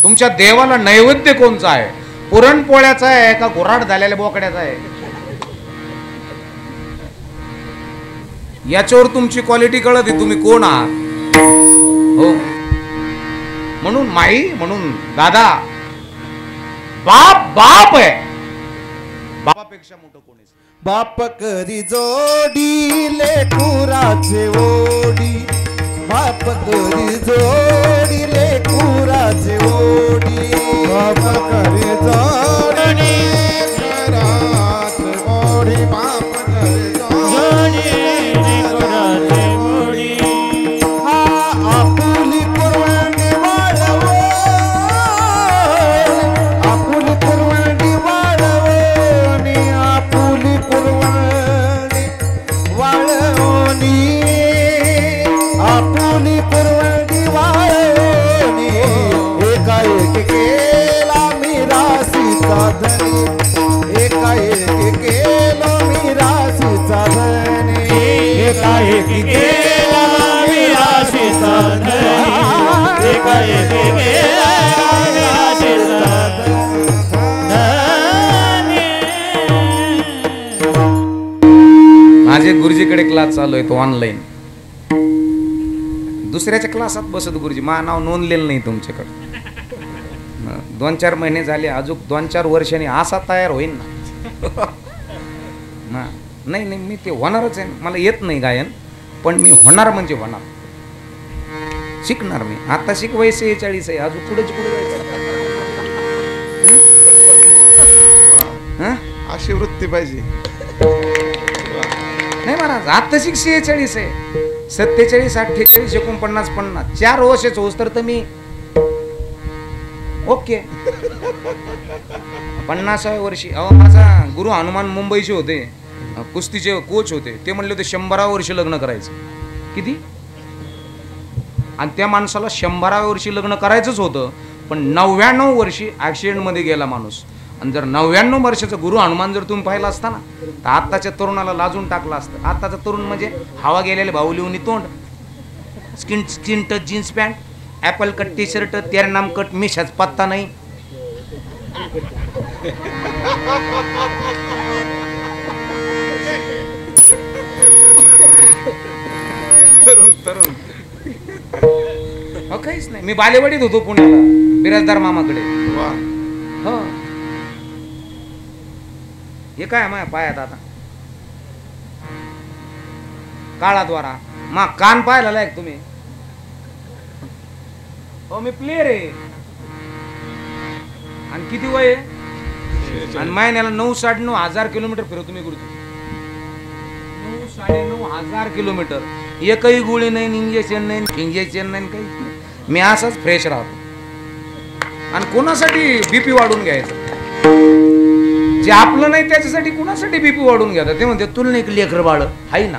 तुमच्या देवाला नैवेद्य कोणचा आहे? पुरणपोळ्याचा आहे का घोराड झालेल्या बोकड्याचा आहे? याच्यावर तुमची क्वालिटी कळते तुम्ही कोण आहात. हो, म्हणून माई, म्हणून दादा, बाप आहे. बापापेक्षा मोठं कोणीच. बाप करी जोडी लेकुराचे ओढी, बाप करी जोडी लेकुराचे ओढी, बाप करी जोडी लेकुराचे ओढी, बाप करी जोडी लेकुराचे ओढी. हा आपुली कुरवंडी वाळवो, आपुली कुरवंडी वाळवोनी, आपुली कुरवंडी वाळवोनी, आपुली कुरवंडी वाळवोनी. एकाएक केला मी राशीचा धनी, एकाएक केला मी राशीचा धनी, एकाएक केला मी राशीचा धनी, एकाएक केला मी राशीचा धनी. माझे गुरुजीकडे क्लास चालू आहे, तो ऑनलाईन. दुसऱ्याच्या क्लासात बसत गुरुजी. माझं नाव नोंदलेलं नाही तुमच्याकडे. 2-4 महिने झाले, अजून 2-4 वर्षांनी असा तयार होईल ना. नाही मी ते होणारच आहे. मला येत नाही गायन, पण मी होणार म्हणजे होणार. शिकणार मी. आता शिक, वय 46 आहे, अजून पुढे जायचं. अशी वृत्ती पाहिजे. नाही महाराज आता 46 आहे. 47, 48, 49, 50 4 वर्षच होस तर मी ओके. 50व्या वर्षी अहो माझा गुरु हनुमान मुंबईचे होते, कुस्तीचे कोच होते. ते म्हणले होते 100व्या वर्षी लग्न करायचं. किती? आणि त्या माणसाला 100व्या वर्षी लग्न करायचंच होतं, पण 99 वर्षी ऍक्सिडेंट मध्ये गेला माणूस. आणि जर 99 वर्षाचा गुरु हनुमान जर तुम्ही पाहिला असता ना, तर आत्ताच्या तरुणाला लाजून टाकला असतं. आत्ताचा तरुण म्हणजे हवा गेलेले भाऊ लिहून तोंड, skin touch jeans pant, apple cut T shirt, तेरनाम कट, मिशाच पत्ता नाही. तरुण तरुण काहीच नाही. मी बालेवाडीत होतो पुण्याला बिराजदार मामाकडे. वा हो हे काय माझ्या पायात आता काळाद्वारा मा कान पाहायला लायक तुम्ही. हो मी प्लेअर आहे. आणि किती वय आहे? आणि महिन्याला 9-9.5 हजार किलोमीटर फिरवतो मी गुरुजी. 9-9.5 किलोमीटर. एकही गोळी नाही, इंजेक्शन नाही, काहीच नाही. मी असाच फ्रेश राहतो. आणि कोणासाठी बीपी वाढून घ्यायचं? जे आपलं नाही त्याच्यासाठी कोणासाठी बीपी वाढून घ्यायचं? ते म्हणते तुला नाही लेकर बाळ आहे ना.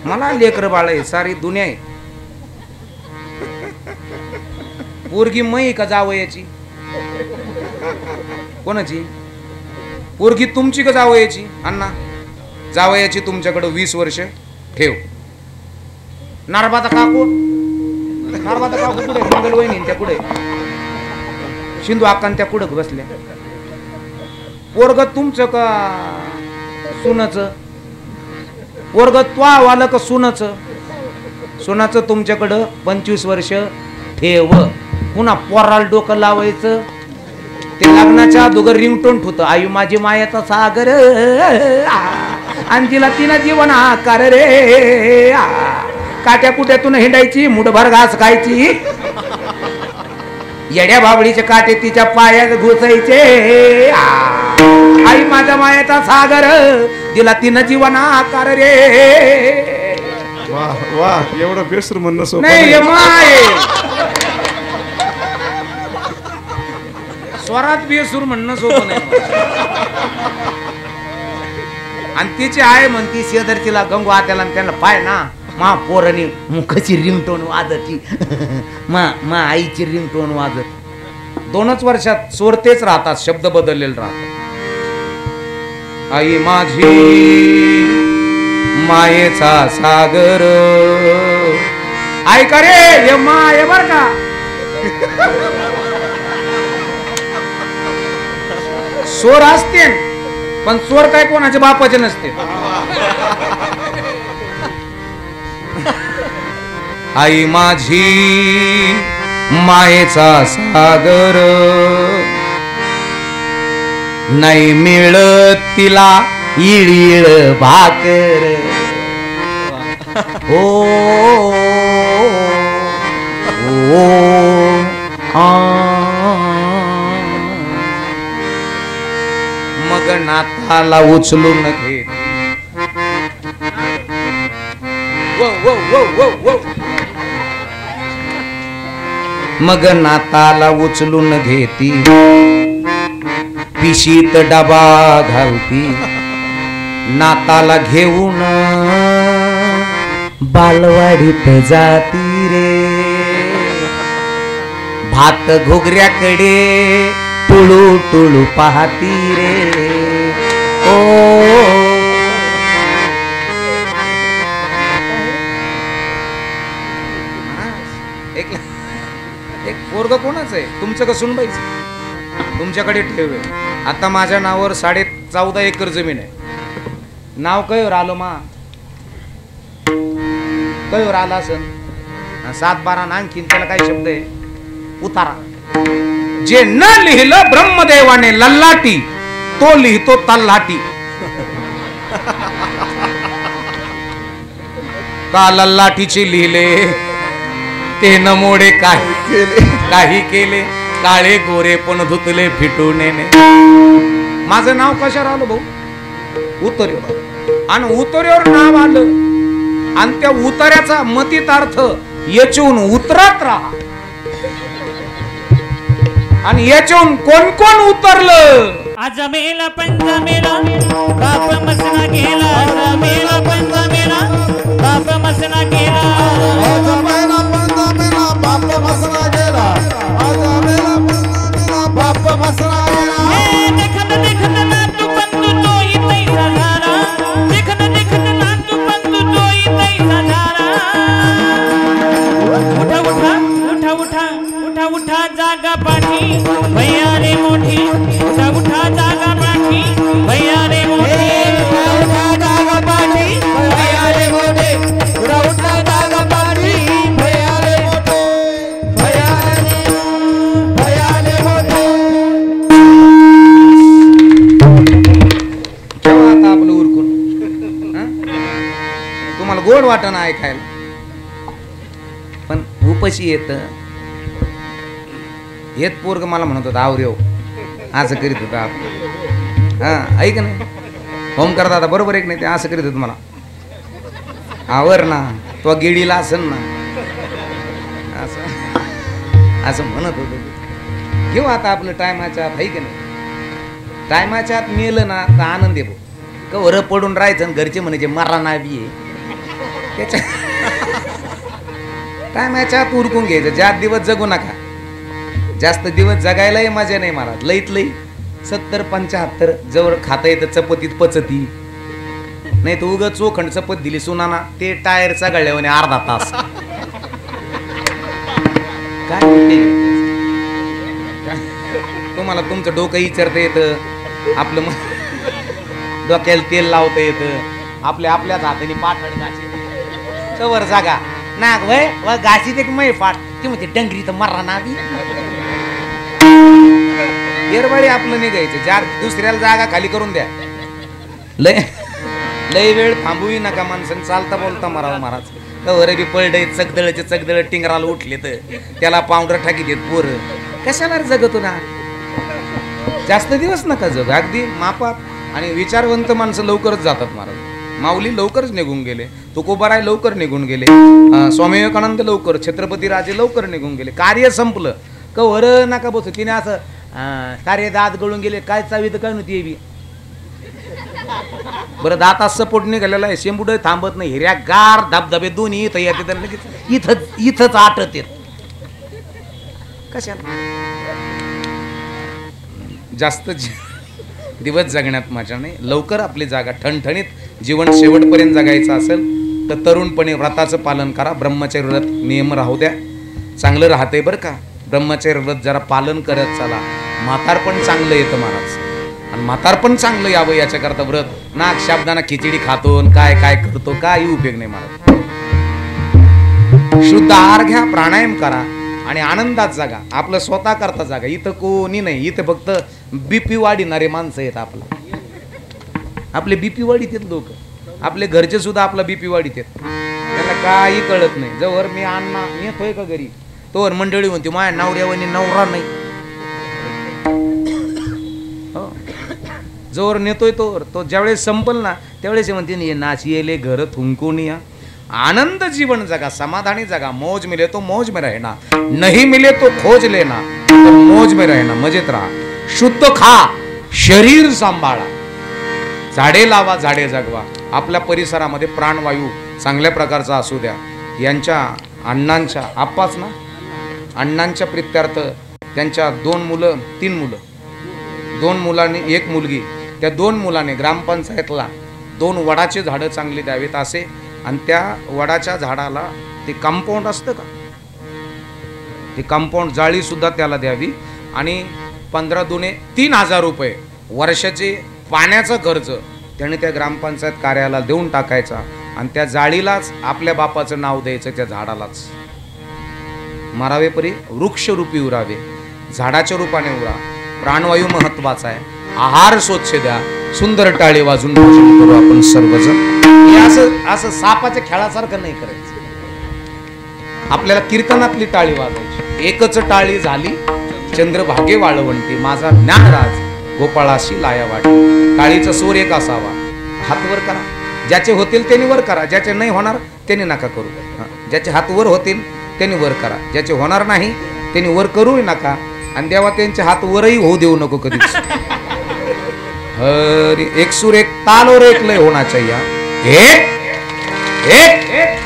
मला लेकर बाळ आहे, सारी दुनिया आहे. पोरगी मै का जावयाची? कोणाची? पोरगी तुमची का जावयाची? अण्णा जावयाची तुमच्याकडे 20 वर्ष ठेव. नारबाता काकू कुठे? मंगलवहिनी त्या कुठे? शिंदू आकान त्या कुठं बसल्या? पोरग तुमचं का सुनाचं? पोरग त्वावालं का सुनाचं? सुनाचं तुमच्याकडं 25 वर्ष ठेव. पुन्हा पोराला डोकं लावायचं. ते लग्नाच्या अगोदर रिंगटोन ठेवतं, आई माझी मायाचा सागर आणि तिला तिनं जीवन आकार रे. काट्या कुट्यातून हिंडायची, मुठभर घास खायची, येड्या बाबडीचे काटे तिच्या पायात घुसायचे. आई माझ्या मायाचा सागर तिला तिनं जीवन आकार रे. वा वा एवढं बेसूर म्हणणं सोपं नाही नाही. माय स्वरात बेसूर म्हणणं सोपं नाही. आणि तिची आई म्हणती शेजारचीला गंगू आत्याला त्यांना पाय ना मा पोरानी मुखाची रिंगटोन वाजती, मा आईची रिंगटोन वाजत. 2च वर्षात स्वर तेच राहतात, शब्द बदललेले राहतात. आई माझी मायेचा सागर. ऐका रे हे माय बर का. स्वर असते पण स्वर काय कोणाच्या बापाचे नसते. आई माझी मायेचा सागर. नाही मिळत तिला इळीळ भाकर. ओ मग नाताला उचलून घे. मग नाताला उचलून घेती, पिशीत डबा घालती. नाताला घेऊन बालवाडीत जाती रे. भात घोगऱ्याकडे टुळू टुळू पाहती रे. ओ एक पोरग कोणाच आहे? तुमचं का सुनबाईचं? तुमच्याकडे ठेवे. आता माझ्या नावावर 14.5 एकर जमीन आहे. नाव कयोर आलो मा? कयोर आला असन 7-12 आणखीन त्याला काय शब्द आहे? उतारा. जे न लिहिलं ब्रह्मदेवाने लल्लाटी, तो लिहितो तल्लाटी. का लल्लाटीचे लिहिले ते न मोडे काही केले. काळे गोरे पण धुतले फिटून. माझं नाव कशावर आलं भाऊ? उतरेवर. आणि उतरेवर नाव आलं आणि त्या उतऱ्याचा मतितार्थ याच्याहून उतरत राहा. आणि याच्याहून कोण कोण उतरलं? आज मेला पंजा मेला बाप मसना गेला. आज मेला पंजा मेला बाप मसना गेला. आज मेला पंजा मेला बाप मसना गेला. आज मेला पंजा मेला बाप मसना गेला. देखत देखत ना तू बंधू तोही तैसा झाला. देखत देखत ना तू बंधू तोही तैसा झाला. उठा उठा उठा उठा उठा उठा जागा पाठी भैया रे मोठी. उठा उठा जागा पाठी भैया रे मोठी. उठा जागा पाठी भैया रे मोठे. उठा जागा पाठी भैया रे मोठे. भैया रे मोठे. ठेवा आता आपलं उरकून. हं? तुम्हाला गोड वाटणं ऐकायला, पण उपशी येत. येत पोरग मला म्हणत होता आवरेव असं करीत होता. हा ऐक नाही होम करता आता बरोबर एक नाही ते असं करीत होत मला. आवर ना तो गेडीला असेल ना असं असं म्हणत होत. घेऊ आता आपलं टायमाच्या आत आहे की नाही. टायमाच्या आत मेलं ना तर आनंद येतो. कवर पडून राहायचं आणि घरचे म्हणायचे मारा ना बी आहे त्याच्या. टायमाच्या आत उरकून घ्यायचं. जास्त दिवस जगू नका. जास्त दिवस जगायलाही मजा नाही महाराज. लईत लई 70-75 जवळ खाता येतं चपतीत पचती नाही तर उग चोखंड चपत दिली सुनाना ते टायरचा गळल्यावर अर्धा तास. काय होते? तुम्हाला तुमचं डोकं विचारता येतं. आपलं डोक्याला तेल लावता येतं. आपल्याच हाताने पाठड घाशी सवर जागा नाग वय व घाशी ते मै फाट ती म्हणते डंगरी तर मर्रा नावी. येरवाळी आपलं निघायचं. ज्या दुसऱ्याला जागा खाली करून द्या. लय वेळ थांबूही नका. माणसाने चालता बोलता मरावं महाराज. कवर बी पळडे चगदळ टिंगराला उठले तर त्याला पावडर टाकी देत पोरं. कशाला जगतो ना. जास्त दिवस नका जग. अगदी मापात. आणि विचारवंत माणसं लवकरच जातात महाराज. माऊली लवकरच निघून गेले. तुकोबाराय लवकर निघून गेले. स्वामी विवेकानंद लवकर. छत्रपती राजे लवकर निघून गेले. कार्य संपलं. कवर नका बसू. तिने असं कार्य दात गळून गेले काय चावी तर काय नव्हती बी. बरं दातात सपोर्ट निघालेला आहे. शेंबुड थांबत नाही. हिऱ्या गार धबधबे दोन्ही इथं येते तर लगेच इथंच आटत येत. कशाला जास्त दिवस जगण्यात मजा नाही. लवकर आपली जागा ठणठणीत जीवन शेवटपर्यंत जगायचं असेल तर तरुणपणे व्रताचं पालन करा. ब्रह्मचर्य व्रत नियम राहू द्या. चांगलं राहतंय बरं का. ब्रह्मचर्य व्रत जरा पालन करत चला. म्हातारपण चांगलं येतं महाराज. आणि म्हातारपण चांगलं यावं याच्याकरता व्रत ना शब्दाना खिचडी खातो काय काय करतो काही उपयोग नाही महाराज. शुद्ध आहार घ्या. प्राणायाम करा आणि आनंदात जागा. आपलं स्वतः करता जागा. इथं कोणी नाही. इथं फक्त बीपी वाढीणारे माणसं आहेत. आपले बीपी वाढीत आहेत लोक. आपले घरचे सुद्धा आपला बीपी वाढीत आहेत. त्यांना काही कळत नाही. जवळ मी अण्णा येतोय का घरी तोवर मंडळी म्हणते माझ्या नवऱ्यावानी नवरा नाही. जोवर नेतोय तो ज्यावेळेस संपल ना त्यावेळेस म्हणते नाच येले घर थुंकून या. आनंद जीवन जगा. समाधानी जगा. मौज मिले तो मौज में रहना. नहीं मिले तो खोज लेना. तो मौज में रहना. मजेत राहा. शुद्ध खा. शरीर सांभाळा. झाडे लावा. झाडे जगवा. आपल्या परिसरामध्ये प्राणवायू चांगल्या प्रकारचा असू द्या. यांच्या अण्णांच्या आप्पाच ना अण्णांच्या प्रित्यार्थ त्यांच्या 2 मुलं 3 मुलं 2 मुलांनी 1 मुलगी. त्या 2 मुलाने ग्रामपंचायतला 2 वडाचे झाडं चांगली द्यावीत असे. आणि त्या वडाच्या झाडाला ते कंपाऊंड असतं का ते कंपाऊंड जाळी सुद्धा त्याला द्यावी. आणि 15 दुने 3,000 रुपये वर्षाचे पाण्याचा खर्च त्याने त्या ग्रामपंचायत कार्यालयाला देऊन टाकायचा. आणि त्या जाळीलाच आपल्या बापाचं नाव द्यायचं. त्या झाडालाच मारावे परी वृक्षरूपी उरावे. झाडाच्या रूपाने उरा. प्राणवायू महत्वाचा आहे. आहार स्वच्छ द्या. सुंदर टाळी वाजून भोजन करू आपण सर्वजण. हे असं सापाच्या खेळासारखं नाही करायचं. आपल्याला कीर्तनातली टाळी वाजायची. एकच टाळी झाली चंद्रभागे वाळवंटी माझा ज्ञानराज गोपाळाशी लाया वाटी. टाळीचा सूर एक असावा. हात वर करा, ज्याचे होतील त्यांनी वर करा, ज्याचे नाही होणार त्यांनी नका करू. ज्याचे हात वर होतील त्यांनी वर करा, ज्याचे होणार नाही त्यांनी वर करू नका. आणि देवा त्यांचे हात वरही होऊ देऊ नको कधीच. हरी एक सूर एक ताल और एक लय होना चाहिए. एक एक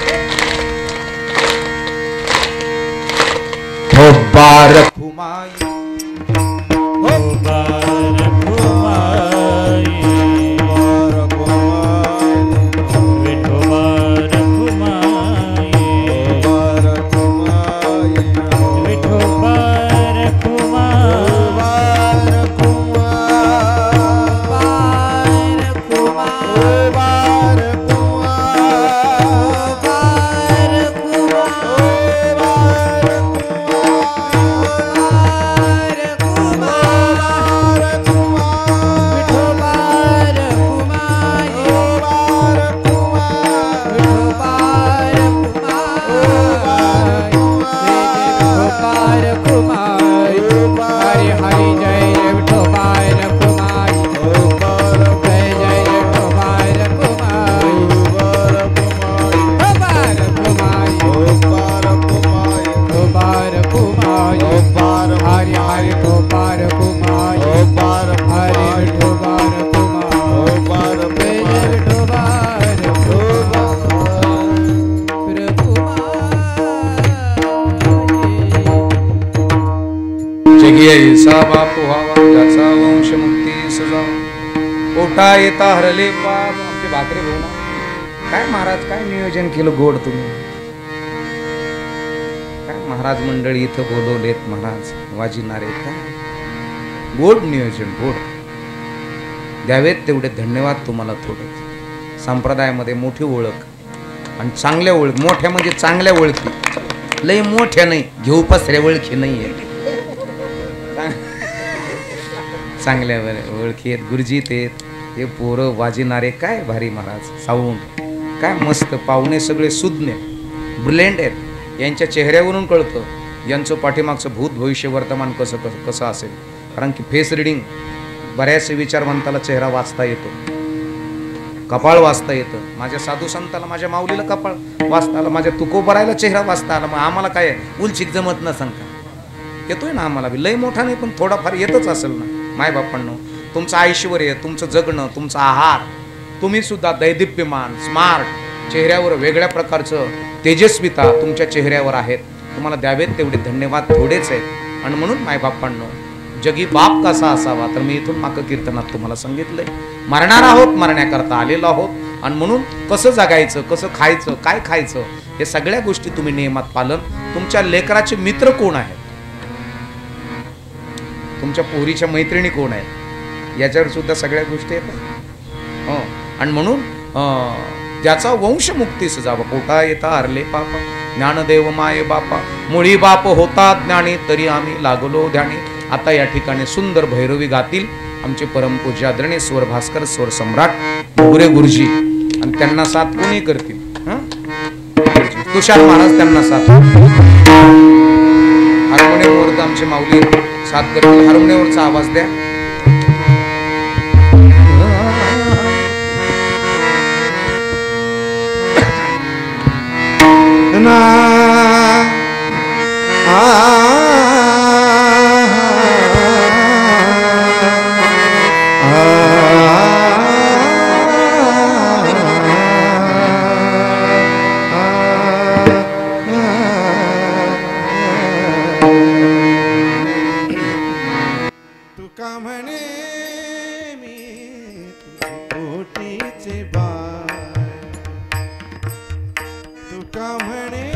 हो बार हुमायूं ऐसा बाप व्हावा ज्याचा वंश मुक्ती सजावा. ओठा येता हरले पाप. आमचे भाकरे भाऊ ना, काय महाराज काय नियोजन केलं गोड तुम्ही. काय महाराज मंडळी इथं बोलवलेत महाराज वाजिणारे. काय गोड नियोजन, गोड. द्यावेत तेवढे धन्यवाद तुम्हाला. थोडं संप्रदायामध्ये मोठी ओळख आणि चांगल्या ओळख. मोठ्या म्हणजे चांगल्या ओळखी, लय मोठ्या नाही, घेऊ पसऱ्या ओळखी नाहीये. चांगल्या ओळखी आहेत, गुरुजीत आहेत, हे पोरं वाजिणारे. काय भारी महाराज साऊंड. काय मस्त पाहुणे सगळे सुज्ञ ब्रिलियंट आहेत. यांच्या चेहऱ्यावरून कळतं यांचं पाठीमागचं भूत भविष्य वर्तमान कसं कसं कसं असेल. कारण की फेस रिडिंग बऱ्याच विचारवंताला चेहरा वाचता येतो, कपाळ वाचता येतं. माझ्या साधू संताला, माझ्या माऊलीला कपाळ वाचता आलं, माझ्या तुकोबरायला चेहरा वाचता आला. मग आम्हाला काय उलचिक जमत ना सांगा. येतोय ना आम्हाला बी, लय मोठा नाही पण थोडाफार येतच असेल ना. माय बापांनो, तुमचं ऐश्वर, तुमचं जगणं, तुमचा आहार, तुम्ही सुद्धा दैदिप्यमान स्मार्ट, चेहऱ्यावर वेगळ्या प्रकारचं तेजस्विता तुमच्या चेहऱ्यावर आहेत. तुम्हाला द्यावेत तेवढे धन्यवाद थोडेच आहेत. आणि म्हणून माय बापांनो, जगी बाप कसा असावा तर मी इथून माग कीर्तनात तुम्हाला सांगितलंय. मरणार आहोत, मरण्याकरता आलेलो आहोत. आणि म्हणून कसं जगायचं, कसं खायचं, काय खायचं, हे सगळ्या गोष्टी तुम्ही नियमात पालन. तुमच्या लेकराचे मित्र कोण आहेत, तुमच्या पोरीच्या मैत्रिणी कोण आहेत, याच्यावर सुद्धा सगळ्या गोष्टी येतात. हो, आणि म्हणून ज्याचा वंश मुक्तीस जावा. पोटा येता हरले पापा, ज्ञानदेव माये बापा, मुळी बाप होता ज्ञानी, तरी आम्ही लागलो ध्यानी. आता या ठिकाणी सुंदर भैरवी गातील आमचे परमपूज्य आदरणीय स्वर भास्कर स्वर सम्राट गुरे गुरुजी. आणि त्यांना साथ कोणी करतील, तुषार महाराज त्यांना साथ. हार्मोनियमवर आमचे माऊली साथ करतील. हार्मोनियमवरचा आवाज द्या. तुका म्हणे मी पोटीचे बाळ, तुका म्हणे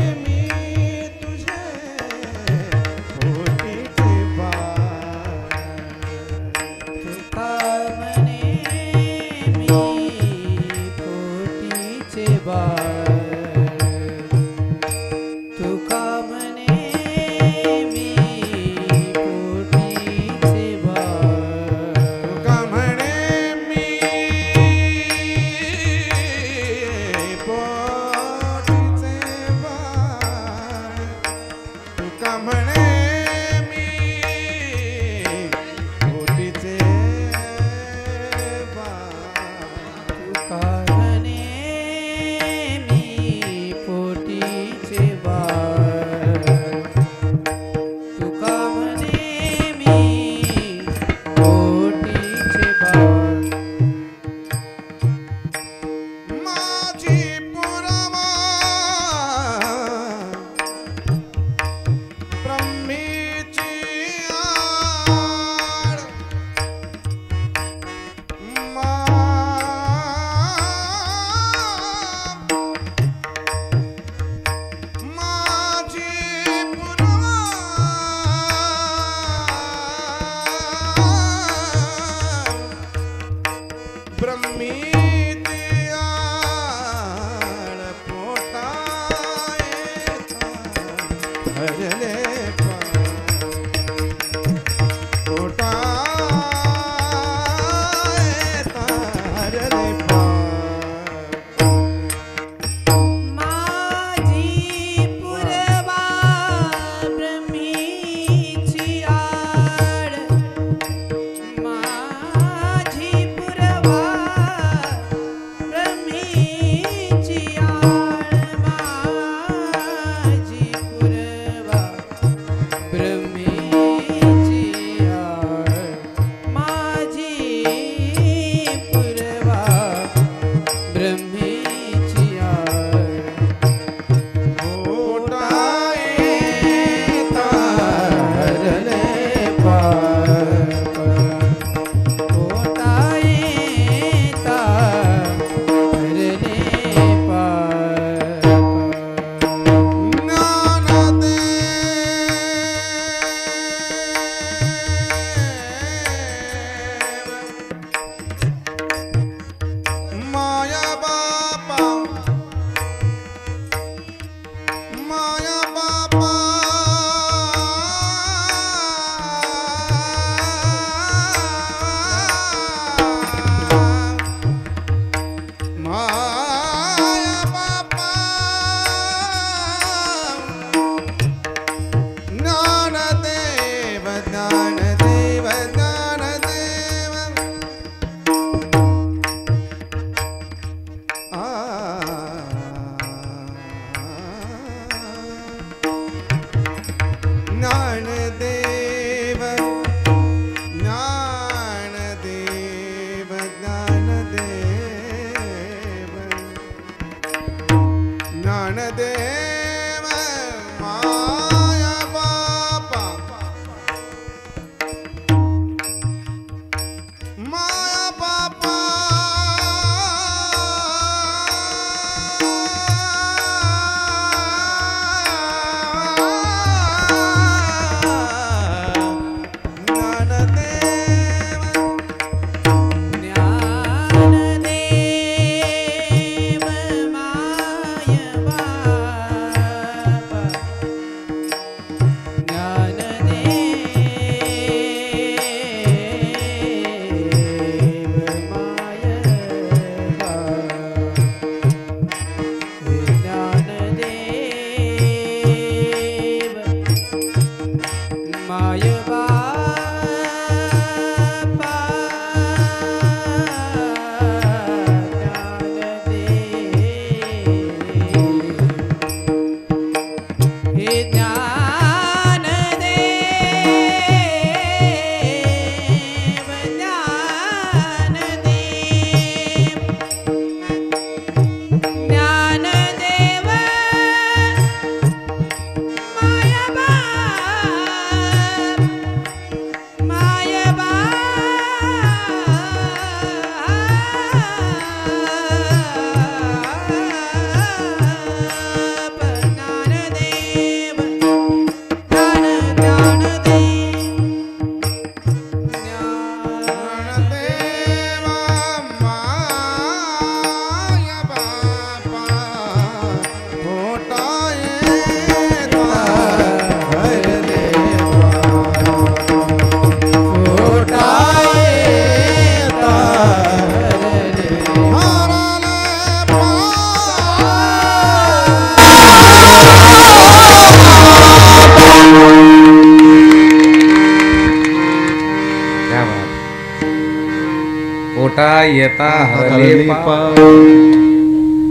पोटा येता हरले पाव.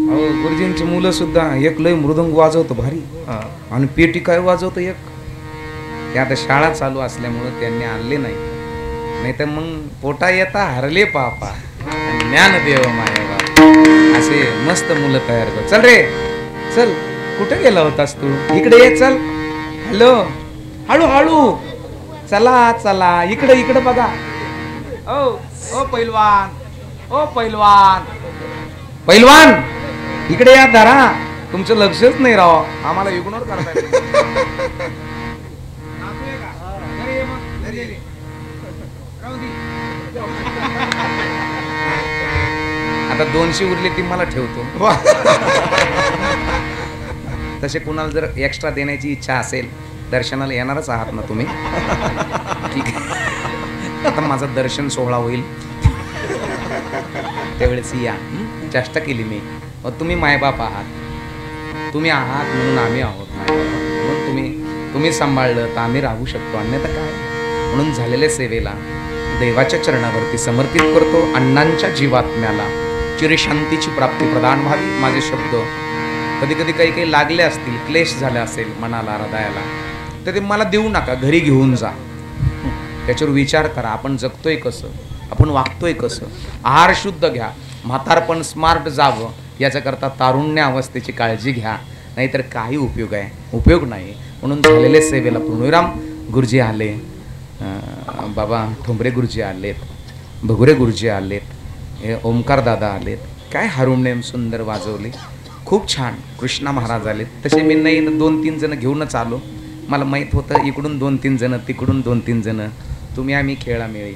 अहो गुरुजींची मुलं सुद्धा एक लय मृदंग वाजवतो भारी आणि पेटी काय वाजवतो एक. ते आता शाळा चालू असल्यामुळं त्यांनी आणले नाही तर मग पोटा येता हरले पापा ज्ञानदेव माया बाप असे मस्त मुलं तयार कर. चल रे चल, कुठे गेला होतास तू? इकडे ये चल. हॅलो, हळू हळू चला चला, इकडे इकडे बघा. ओ ओ पैलवान, ओ पैलवान, पैलवान इकडे या धरा. तुमचं लक्षच नाही राव, आम्हाला इग्नोर करताय. आता 200 उरले ती मला ठेवतो. तसे कुणाला जर एक्स्ट्रा देण्याची इच्छा असेल, दर्शनाला येणारच आहात ना तुम्ही? ठीक आहे, आता माझा दर्शन सोहळा होईल त्यावेळेस या. चेष्टा केली मी. मग तुम्ही मायबाप आहात, तुम्ही आहात म्हणून आम्ही आहोत. म्हणून तुम्ही सांभाळलं तर आम्ही राहू शकतो, अन्यथा काय. म्हणून झालेल्या सेवेला देवाच्या चरणावरती समर्पित करतो. अण्णांच्या जीवात्म्याला चिरशांतीची प्राप्ती प्रदान व्हावी. माझे शब्द कधी कधी काही लागले असतील, क्लेश झाले असेल मनाला, हृदयाला, तर ते मला देऊ नका, घरी घेऊन जा. त्याच्यावर विचार करा, आपण जगतोय कसं, आपण वागतोय कसं. आहार शुद्ध घ्या, म्हातारपण स्मार्ट जावं याच्याकरता तारुण्य अवस्थेची काळजी घ्या, नाहीतर काही उपयोग आहे, उपयोग नाही. म्हणून झालेले सेवेला पूर्णविराम. गुरुजी आले, बाबा ठोंबरे गुरुजी आलेत, भगुरे गुरुजी आलेत, हे ओमकार दादा आलेत. काय हार्मोनियम सुंदर वाजवले, खूप छान. कृष्णा महाराज आलेत. तसे मी नाही 2-3 जण घेऊनच आलो. मला माहीत होतं इकडून 2-3 जण, तिकडून 2-3 जण. तुम्ही आम्ही खेळामेळी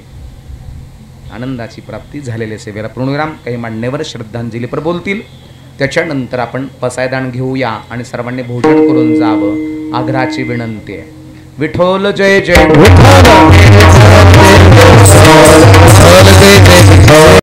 आनंदाची प्राप्ती. झालेल्या सेवेला पूर्णविराम. काही मान्यवर श्रद्धांजलीपर बोलतील, त्याच्यानंतर आपण पसायदान घेऊया आणि सर्वांनी भोजन करून जावं, आग्रहाची विनंती आहे. विठ्ठल जय जय विठ्ठल.